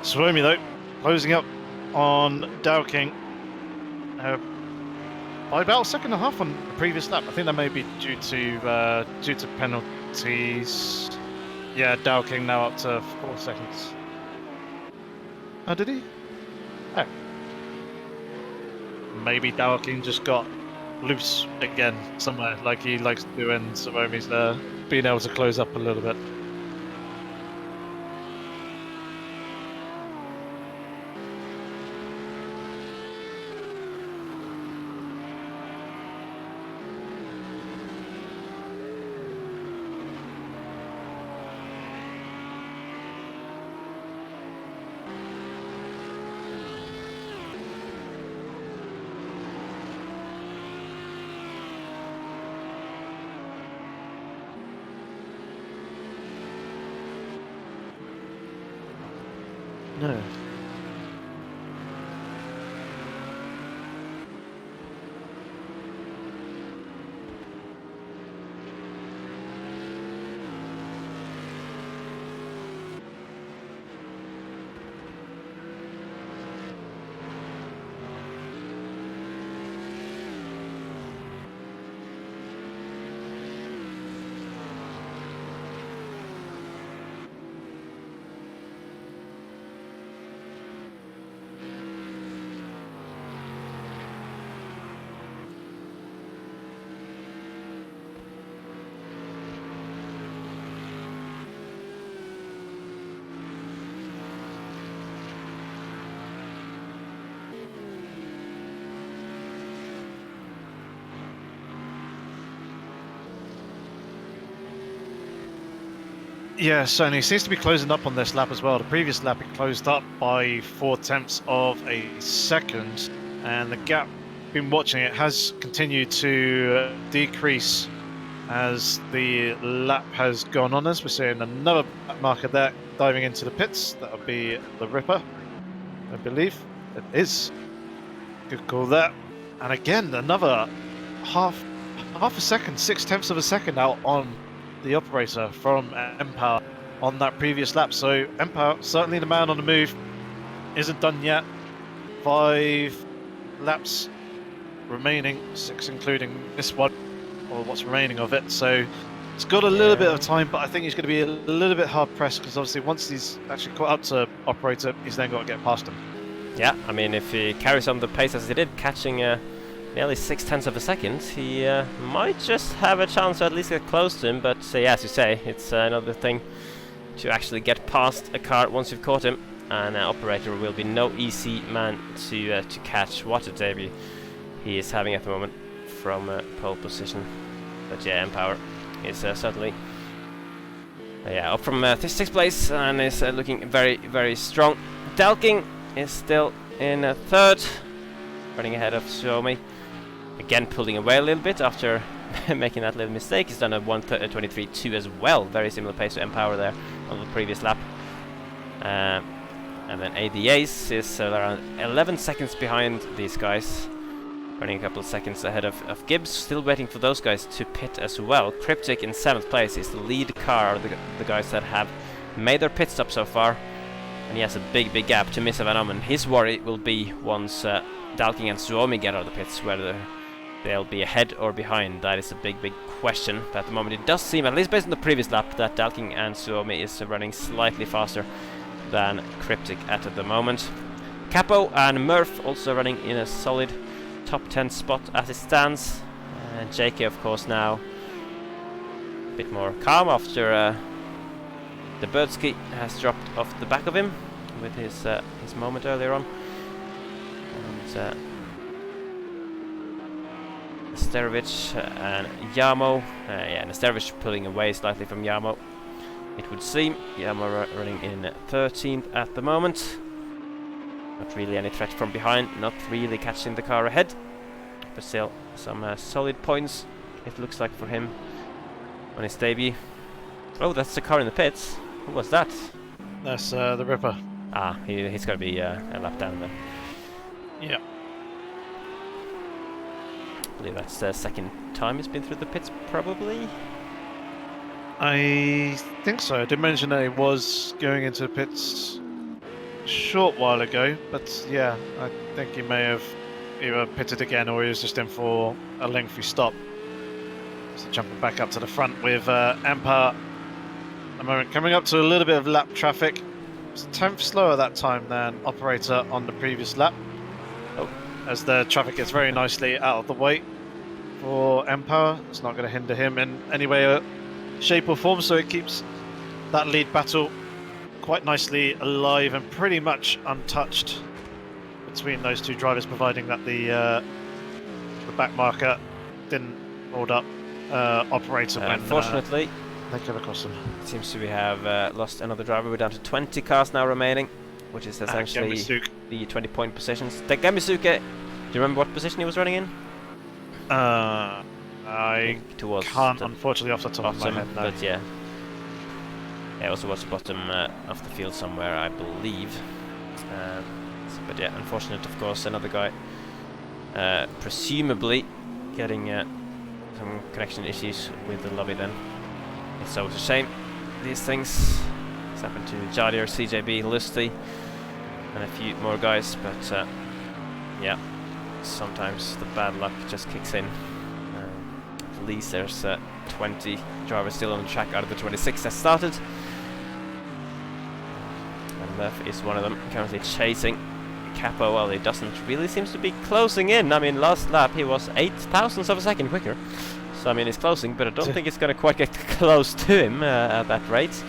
Speaker 3: Suomi though, closing up on Dowking by about a second and a half on the previous lap. I think that may be due to penalties. Yeah, Dowking now up to 4 seconds. Oh, did he? Oh. Maybe Dowking just got loose again somewhere, like he likes to do when Suomi's being able to close up a little bit. No. Yeah, so he seems to be closing up on this lap as well. The previous lap he closed up by 4/10 of a second, and the gap, been watching it, has continued to decrease as the lap has gone on us. We're seeing another marker there diving into the pits. That'll be the Ripper, I believe. It is. Good call there. And again, another half a second, 6/10 of a second out on the operator from Empower on that previous lap. So Empower, certainly the man on the move, isn't done yet. 5 laps remaining, 6 including this one, or what's remaining of it. So it's got a little bit of time, but I think he's going to be a little bit hard pressed, because obviously once he's actually caught up to operator, he's then got to get past him. Yeah,
Speaker 2: I mean, if he carries on the pace as he did, catching nearly 6/10 of a second, he might just have a chance to at least get close to him. But yeah, as you say, it's another thing to actually get past a car once you've caught him, and operator will be no easy man to catch. What a debut he is having at the moment from pole position. But yeah, Empower is certainly up from 6th place and is looking very, very strong. Dalking is still in 3rd, running ahead of Suomi. Again, pulling away a little bit after making that little mistake. He's done a 1:23.2 as well. Very similar pace to Empower there on the previous lap. And then ADAs is around 11 seconds behind these guys, running a couple of seconds ahead of Gibbs. Still waiting for those guys to pit as well. Cryptic in 7th place is the lead car, the guys that have made their pit stop so far. And he has a big, big gap to Missa Van Ommen. His worry will be once Dalking and Suomi get out of the pits, whether they'll be ahead or behind. That is a big, big question. But at the moment it does seem, at least based on the previous lap, that Dalking and Suomi is running slightly faster than Cryptic at the moment. Capo and Murph also running in a solid top 10 spot as it stands. And JK, of course, now a bit more calm after the Birdski has dropped off the back of him with his moment earlier on. And Nesterovic and Jamo. Nesterovic pulling away slightly from Jamo, it would seem. Jamo running in 13th at the moment. Not really any threat from behind, not really catching the car ahead. But still, some solid points, it looks like, for him on his debut. Oh, that's the car in the pits. Who was that?
Speaker 3: That's the Ripper.
Speaker 2: Ah, he's going to be a lap down then.
Speaker 3: Yeah.
Speaker 2: I believe that's the second time he's been through the pits, probably.
Speaker 3: I think so. I did mention that he was going into the pits a short while ago, but yeah, I think he may have either pitted again or he was just in for a lengthy stop. So jumping back up to the front with Empire. At the moment, coming up to a little bit of lap traffic. It's a tenth slower that time than Operator on the previous lap.
Speaker 2: Oh.
Speaker 3: As the traffic gets very nicely out of the way for Empire. It's not going to hinder him in any way, shape or form, so it keeps that lead battle quite nicely alive and pretty much untouched between those two drivers, providing that the back marker didn't hold up Operator when
Speaker 2: Unfortunately,
Speaker 3: they came across them.
Speaker 2: it seems to we have lost another driver. We're down to 20 cars now remaining, which is essentially the 20-point positions. Gamisuke, do you remember what position he was running in?
Speaker 3: I
Speaker 2: towards
Speaker 3: can't,
Speaker 2: the
Speaker 3: unfortunately, off the top of my head, no.
Speaker 2: But yeah. Yeah, also was the bottom of the field somewhere, I believe. But yeah, unfortunate, of course, another guy presumably getting some connection issues with the lobby then. It's always a shame, these things. It's happened to Jadier, CJB, Lusty, and a few more guys, but yeah, sometimes the bad luck just kicks in. At least there's 20 drivers still on the track out of the 26 that started. And Murph is one of them, currently chasing Capo. Well, he doesn't really seems to be closing in. I mean, last lap he was 0.08 of a second quicker. So, I mean, he's closing, but I don't think it's going to quite get close to him at that rate.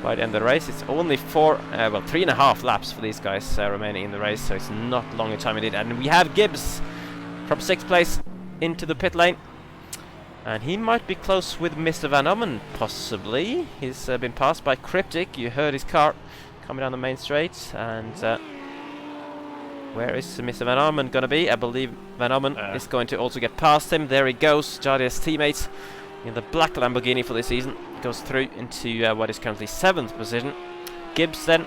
Speaker 2: By the end of the race, it's only 3.5 laps for these guys remaining in the race, so it's not long a time indeed. And we have Gibbs from 6th place into the pit lane. And he might be close with Mr. Van Ommen, possibly. He's been passed by Cryptic. You heard his car coming down the main straight. And where is Mr. Van Ommen going to be? I believe Van Ommen is going to also get past him. There he goes, Jadia's teammate in the black Lamborghini for this season. Goes through into what is currently 7th position. Gibbs then.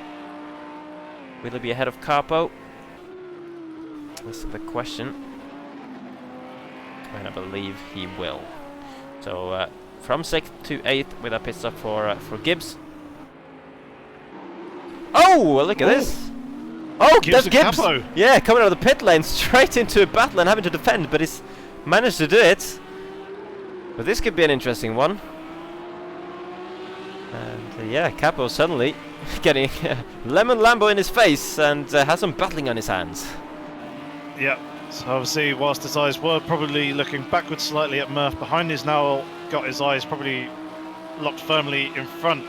Speaker 2: Will he be ahead of Capo? That's the question. And I believe he will. So from 6th to 8th with a pit stop for Gibbs. Oh, look at this! Oh, that's Gibbs!
Speaker 3: Capo.
Speaker 2: Yeah, coming out of the pit lane straight into a battle and having to defend, but he's managed to do it. But this could be an interesting one. And yeah, Capo suddenly getting lemon Lambo in his face and has some battling on his hands.
Speaker 3: Yeah. So obviously, whilst his eyes were probably looking backwards slightly at Murph, behind is now got his eyes probably locked firmly in front.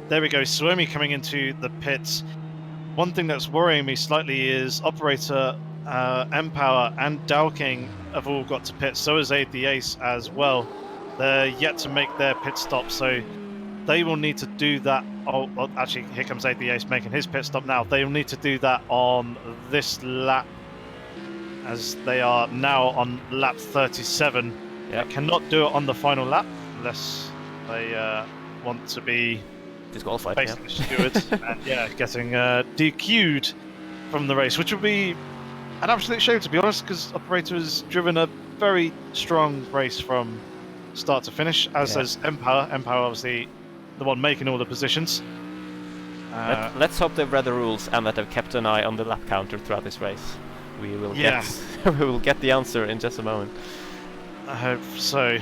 Speaker 3: There we go, Suomi coming into the pits. One thing that's worrying me slightly is Operator, Empower and Dowking have all got to pit, so is Aid the Ace as well. They're yet to make their pit stop, so they will need to do that. Oh, actually, here comes Aid the Ace making his pit stop now. They will need to do that on this lap, as they are now on lap 37.
Speaker 2: Yep.
Speaker 3: They cannot do it on the final lap unless they want to be
Speaker 2: disqualified,
Speaker 3: basically stewards and getting DQ'd from the race, which would be an absolute shame, to be honest, because Operator has driven a very strong race from start to finish, as has Empower. Empower obviously the one making all the positions.
Speaker 2: Let's hope they've read the rules and that they've kept an eye on the lap counter throughout this race. We will get we will get the answer in just a moment.
Speaker 3: I hope so.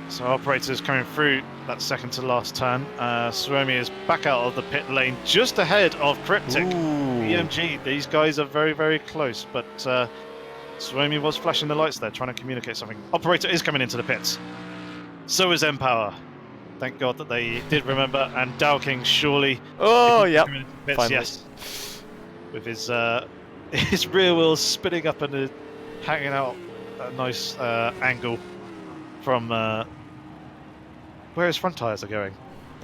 Speaker 3: So Operator's coming through that second to last turn. Suomi is back out of the pit lane, just ahead of Cryptic. BMG, these guys are very, very close, but Suomi was flashing the lights there, trying to communicate something. Operator is coming into the pits. So is Empower. Thank God that they did remember, and Dowking surely.
Speaker 2: Oh, yeah.
Speaker 3: Yes. With his rear wheels spinning up and hanging out a nice angle from where his front tyres are going.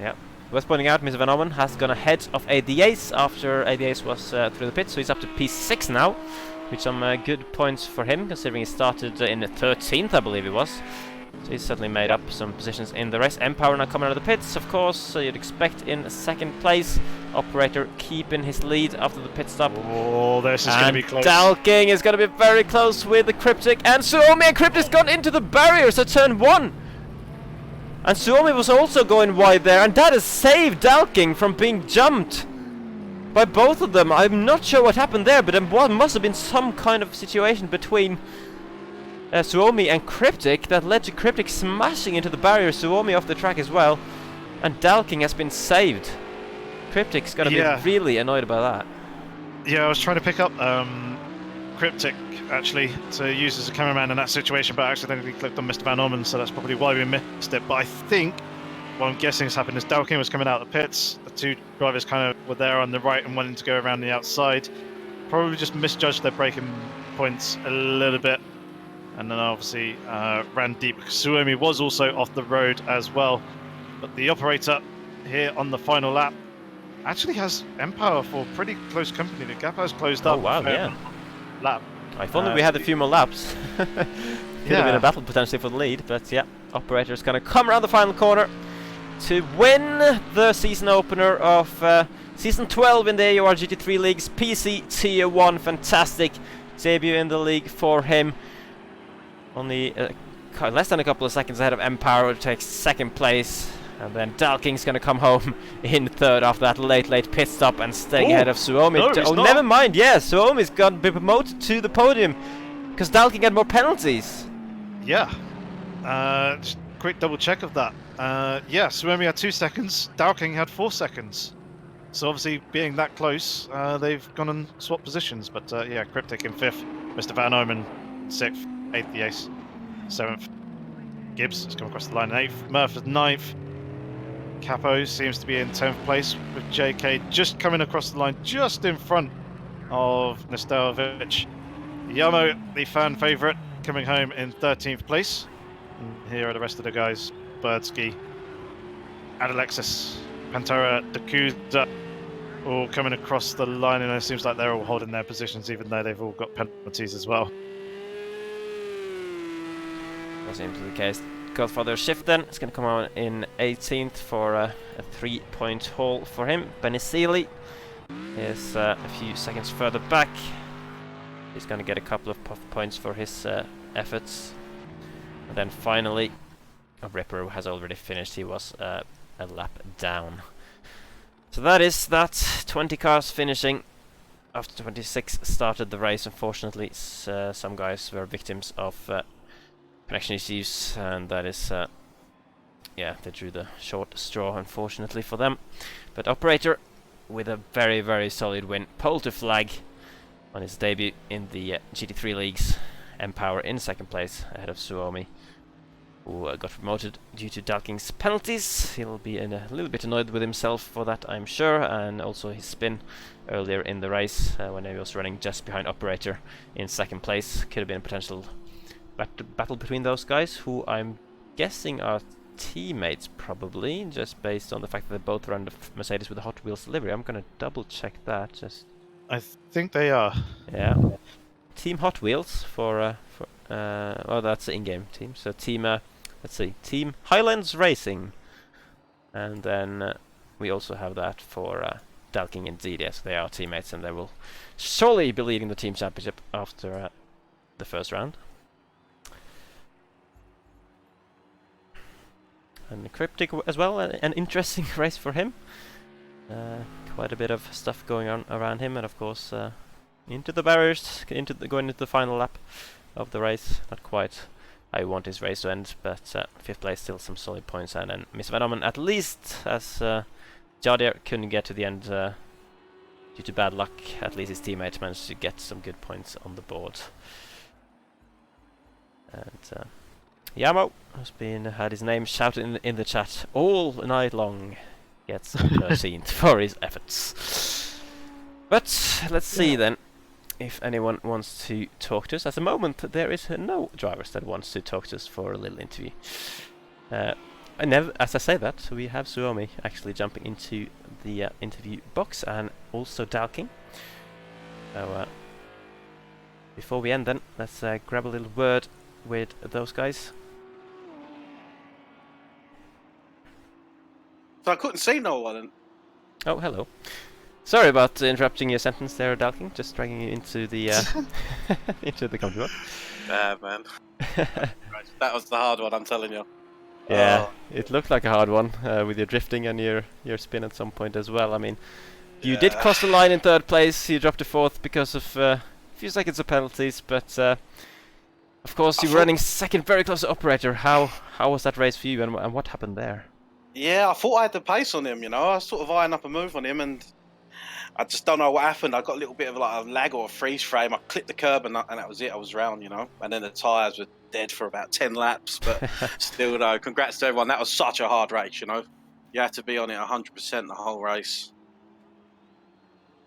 Speaker 2: Yeah. Worth pointing out, Mr. Van Ommen has gone ahead of ADAce after ADAce was through the pit, so he's up to P6 now, with some good points for him, considering he started in 13th, I believe he was. So he's certainly made up some positions in the race. Empower now coming out of the pits, of course, so you'd expect in second place. Operator keeping his lead after the pit stop.
Speaker 3: Oh, this is going to be close.
Speaker 2: Dalking is going to be very close with the Cryptic, and Suomi, and Cryptic's gone into the barriers at turn 1. And Suomi was also going wide there, and that has saved Dalking from being jumped by both of them. I'm not sure what happened there, but there must have been some kind of situation between Suomi and Cryptic that led to Cryptic smashing into the barrier, Suomi off the track as well, and Dalking has been saved. Cryptic's got to be really annoyed about that.
Speaker 3: Yeah, I was trying to pick up Cryptic actually to use as a cameraman in that situation, but I accidentally clicked on Mr. Van Orman, so that's probably why we missed it. But I think what I'm guessing has happened is Dalking was coming out of the pits. The two drivers kind of were there on the right and wanting to go around the outside. Probably just misjudged their braking points a little bit, and then obviously ran deep. Suomi was also off the road as well, but the operator here on the final lap actually has Empower for pretty close company. The gap has closed up.
Speaker 2: Oh wow, yeah.
Speaker 3: Lap.
Speaker 2: I thought that we had a few more laps. Could have been a battle potentially for the lead, but yeah, Operator's going to come around the final corner to win the season opener of Season 12 in the AOR GT3 Leagues, PC Tier 1. Fantastic debut in the league for him. Only less than a couple of seconds ahead of Empower, who takes second place. And then Dalking's going to come home in third after that late pit stop and staying ahead of Suomi.
Speaker 3: No,
Speaker 2: never mind. Yeah, Suomi's going to be promoted to the podium because Dalking had more penalties.
Speaker 3: Yeah. Just quick double check of that. Yeah, Suomi had 2 seconds. Dalking had 4 seconds. So obviously, being that close, they've gone and swapped positions. But yeah, Cryptic in 5th, Mr. Van Omen 6th, 8th the Ace, 7th. Gibbs has come across the line in 8th. Murph is 9th. Capo seems to be in 10th place with JK just coming across the line just in front of Nestalovic. Yamo, the fan favourite, coming home in 13th place. And here are the rest of the guys. Birdsky, Adalexis, Pantera, Dakuda, all coming across the line, and it seems like they're all holding their positions even though they've all got penalties as well.
Speaker 2: That seems to be the case. Godfather Shift then is going to come on in 18th for a 3-point haul for him. Benicili is a few seconds further back. He's going to get a couple of points for his efforts. And then finally, Ripper has already finished. He was a lap down. So that is that. 20 cars finishing. After 26 started the race. Unfortunately, some guys were victims of connection issues, and that is yeah, they drew the short straw, unfortunately for them. But Operator with a very solid win, pole to flag on his debut in the GT3 Leagues. Empower in second place ahead of Suomi, who got promoted due to Dalking's penalties. He'll be a little bit annoyed with himself for that, I'm sure, and also his spin earlier in the race when he was running just behind Operator in second place. Could have been a potential battle between those guys, who I'm guessing are teammates probably, just based on the fact that they both run the Mercedes with the Hot Wheels livery. I'm gonna double check that. Just
Speaker 3: I think they are.
Speaker 2: Yeah, Team Hot Wheels for well, that's the in-game team. So team let's see, Team Highlands Racing, and then we also have that for Dalking and Zidia. So they are teammates, and they will surely be leading the team championship after the first round. And Cryptic as well, an interesting race for him. Quite a bit of stuff going on around him, and of course into the barriers, going into the final lap of the race. Not quite I want his race to end, but 5th place, still some solid points. And then Miss Van Omen, at least, as Jadier couldn't get to the end due to bad luck, at least his teammate managed to get some good points on the board. And Yamo has had his name shouted in the chat all night long. Gets 13th for his efforts. But let's see then if anyone wants to talk to us. At the moment, there is no drivers that wants to talk to us for a little interview. As I say that, we have Suomi actually jumping into the interview box, and also Dalking. So before we end then, let's grab a little word with those guys.
Speaker 4: so I couldn't see no one.
Speaker 2: Oh, hello. Sorry about interrupting your sentence there, Dalking. Just dragging you into the into the computer.
Speaker 4: Man. That was the hard one, I'm telling you.
Speaker 2: Yeah, it looked like a hard one with your drifting and your spin at some point as well. I mean, you did cross the line in 3rd place. You dropped to 4th because of a few seconds of penalties, but of course you were running 2nd, very close to operator. How was that race for you, and what happened there?
Speaker 4: Yeah, I thought I had the pace on him. You know, I was sort of eyeing up a move on him, and I just don't know what happened. I got a little bit of like a lag or a freeze frame. I clipped the curb, and that was it. I was round, you know. And then the tyres were dead for about 10 laps. But still, though, congrats to everyone. That was such a hard race, you know. You had to be on it 100% the whole race.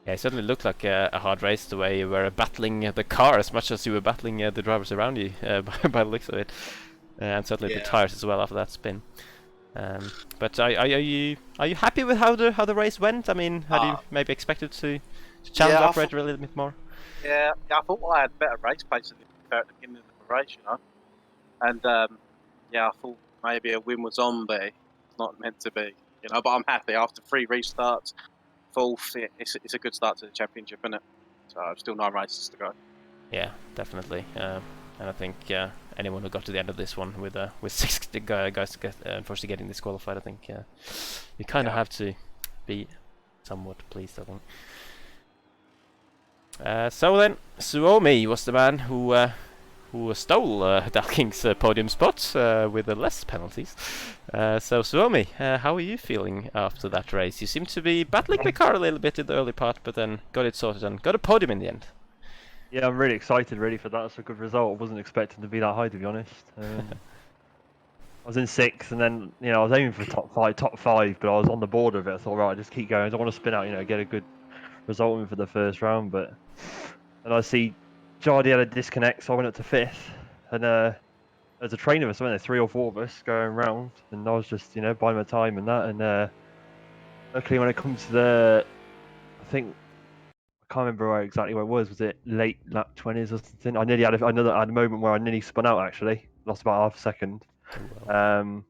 Speaker 2: Yeah, it certainly looked like a hard race, the way you were battling the car as much as you were battling the drivers around you, by the looks of it. And certainly the tyres as well after that spin. But are you happy with how the race went? I mean, had you maybe expected to challenge the operator a little bit more?
Speaker 4: Yeah, I thought I had better race pace at the beginning of the race, you know. And yeah, I thought maybe a win was on, but it's not meant to be, you know. But I'm happy after 3 restarts, 4th. It's a good start to the championship, isn't it? So still 9 races to go.
Speaker 2: Yeah, definitely. And I think anyone who got to the end of this one with 6 guys unfortunately getting disqualified, I think you kind of have to be somewhat pleased, I think. So then, Suomi was the man who stole Dalking's podium spot with less penalties. So Suomi, how are you feeling after that race? You seem to be battling the car a little bit in the early part, but then got it sorted and got a podium in the end.
Speaker 5: Yeah, I'm really excited really for that. It's a good result. I wasn't expecting to be that high, to be honest. I was in 6th, and then I was aiming for top five, but I was on the border of it. I thought, right, just keep going. I don't want to spin out, get a good result in for the first round. But and I see Jardy had a disconnect, so I went up to 5th, and there's a train of us, weren't there, 3 or 4 of us going round, and I was just biding my time and that. And luckily, when it comes to I think. I can't remember exactly where it was. Was it late lap 20s or something? I nearly had a moment where I nearly spun out. Actually, lost about half a second. And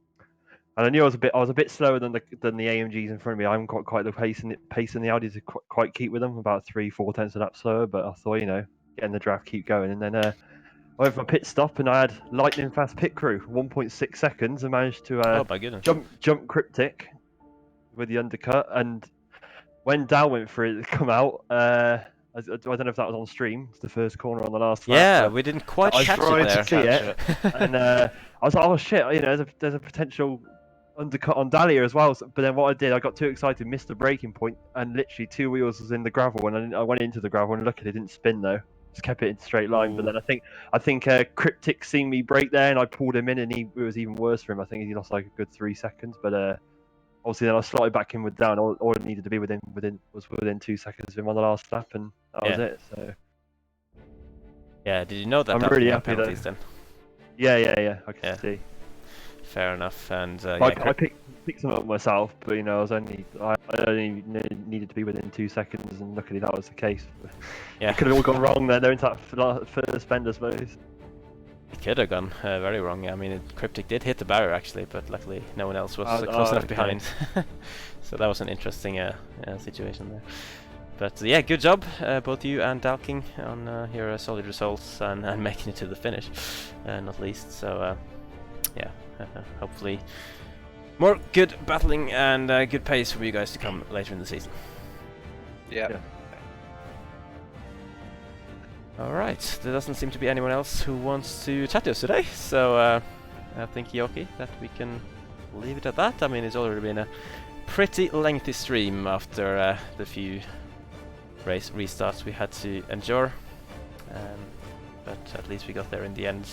Speaker 5: I knew I was a bit slower than the AMGs in front of me. I haven't got quite the pace in the Audis to quite keep with them. About 3-4 tenths of lap slower. But I thought, getting the draft, keep going. And then I went for a pit stop, and I had lightning fast pit crew, 1.6 seconds, and managed to jump cryptic with the undercut. And when Dal went for it to come out, I don't know if that was on stream. It's the first corner on the last lap.
Speaker 2: Yeah, we didn't quite catch it there.
Speaker 5: To see it. And I was like, oh shit, there's a potential undercut on Dahlia as well. But then what I did, I got too excited, missed the braking point, and literally 2 wheels was in the gravel, and I went into the gravel, and luckily it didn't spin though. Just kept it in straight line. Ooh. But then I think Cryptic seen me brake there, and I pulled him in, and it was even worse for him. I think he lost like a good 3 seconds, but. Obviously, then I slotted back in with down. All it needed to be within 2 seconds of him on the last lap, and that was it. So.
Speaker 2: Yeah, did you know that?
Speaker 5: I'm really happy
Speaker 2: penalties then.
Speaker 5: Yeah. I can see.
Speaker 2: Fair enough, and
Speaker 5: I picked them up myself, but I only needed to be within 2 seconds, and luckily that was the case.
Speaker 2: Yeah,
Speaker 5: it could have all gone wrong there. They're into that first bend, I suppose.
Speaker 2: It could have gone very wrong. I mean, Cryptic did hit the barrier actually, but luckily no one else was close enough behind. So that was an interesting situation there. But yeah, good job, both you and Dalking, on your solid results and making it to the finish, not least. So yeah, hopefully more good battling and good pace for you guys to come later in the season.
Speaker 4: Yeah.
Speaker 2: Alright, there doesn't seem to be anyone else who wants to chat to us today, so I think, Yoki, that we can leave it at that. I mean, it's already been a pretty lengthy stream after the few race restarts we had to endure, but at least we got there in the end.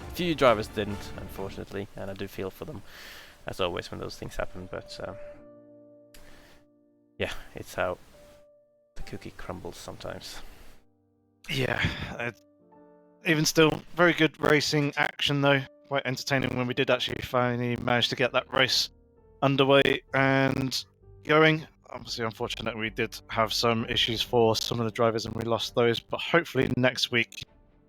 Speaker 2: A few drivers didn't, unfortunately, and I do feel for them, as always, when those things happen, but yeah, it's how the cookie crumbles sometimes.
Speaker 3: Yeah, even still, very good racing action though. Quite entertaining when we did actually finally manage to get that race underway and going. Obviously, unfortunately, we did have some issues for some of the drivers and we lost those. But hopefully next week,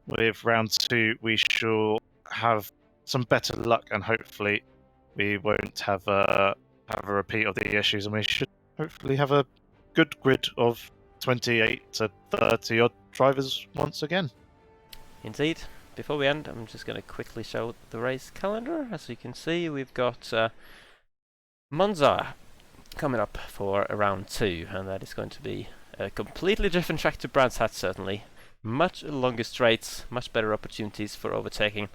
Speaker 3: with round 2, we shall have some better luck and hopefully we won't have have a repeat of the issues, and we should hopefully have a good grid of 28 to 30 odd drivers once again.
Speaker 2: Indeed. Before we end, I'm just going to quickly show the race calendar. As you can see, we've got Monza coming up for round 2, and that is going to be a completely different track to Brands Hatch, certainly. Much longer straights, much better opportunities for overtaking.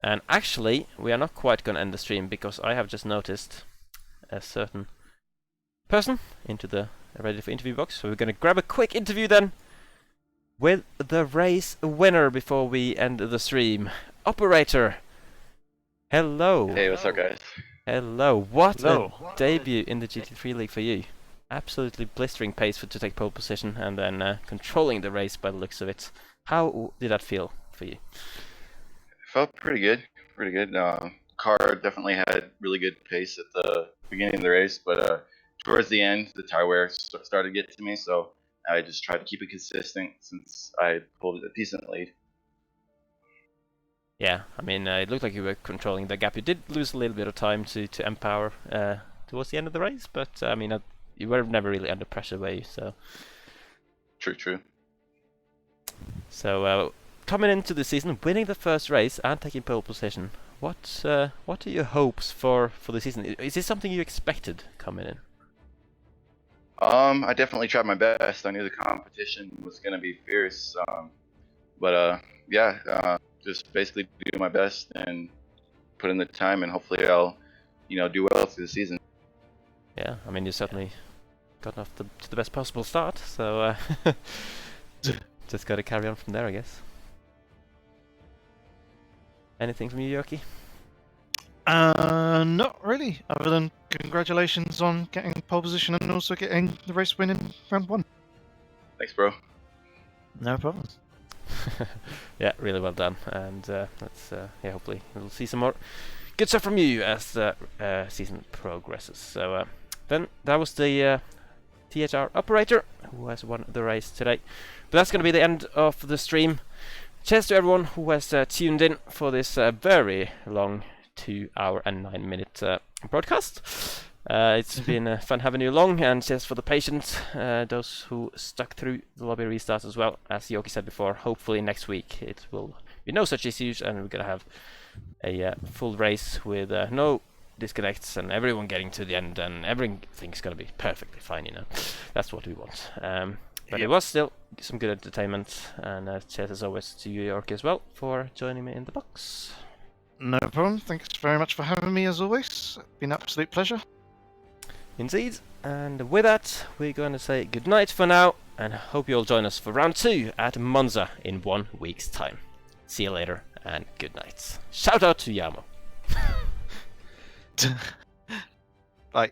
Speaker 2: And actually, we are not quite going to end the stream, because I have just noticed a certain person into the ready for interview box. So we're going to grab a quick interview then with the race winner before we end the stream. Operator, hello.
Speaker 6: Hey, what's up, guys?
Speaker 2: Hello. What a debut in the GT3 League for you. Absolutely blistering pace to take pole position, and then controlling the race by the looks of it. How did that feel for you?
Speaker 6: Felt pretty good, pretty good. Car definitely had really good pace at the beginning of the race, but towards the end, the tire wear started to get to me, so I just tried to keep it consistent since I pulled a decent lead.
Speaker 2: Yeah, I mean, it looked like you were controlling the gap. You did lose a little bit of time to empower towards the end of the race, but I mean, you were never really under pressure, were you? So.
Speaker 6: True.
Speaker 2: So, coming into the season, winning the first race and taking pole position, what are your hopes for the season? Is this something you expected coming in?
Speaker 6: I definitely tried my best. I knew the competition was going to be fierce, but just basically do my best and put in the time, and hopefully I'll, do well through the season.
Speaker 2: Yeah, I mean, you certainly got off to the best possible start, so just got to carry on from there, I guess. Anything from you, Yoki?
Speaker 3: Not really, other than congratulations on getting pole position and also getting the race win in round 1.
Speaker 6: Thanks, bro.
Speaker 3: No problem.
Speaker 2: Yeah, really well done, and hopefully we'll see some more good stuff from you as the season progresses. So then that was the THR operator who has won the race today. But that's going to be the end of the stream. Cheers to everyone who has tuned in for this very long 2 hour and 9 minute broadcast. It's been fun having you along, and cheers for the patience, those who stuck through the lobby restart as well. As Yoki said before, hopefully next week it will be no such issues, and we're going to have a full race with no disconnects and everyone getting to the end, and everything's going to be perfectly fine, That's what we want. But it was still some good entertainment, and cheers as always to you, York, as well, for joining me in the box.
Speaker 3: No problem. Thanks very much for having me, as always. It's been an absolute pleasure.
Speaker 2: Indeed. And with that, we're going to say goodnight for now, and hope you'll join us for round 2 at Monza in 1 week's time. See you later, and good night. Shout out to Yamo.
Speaker 3: Bye.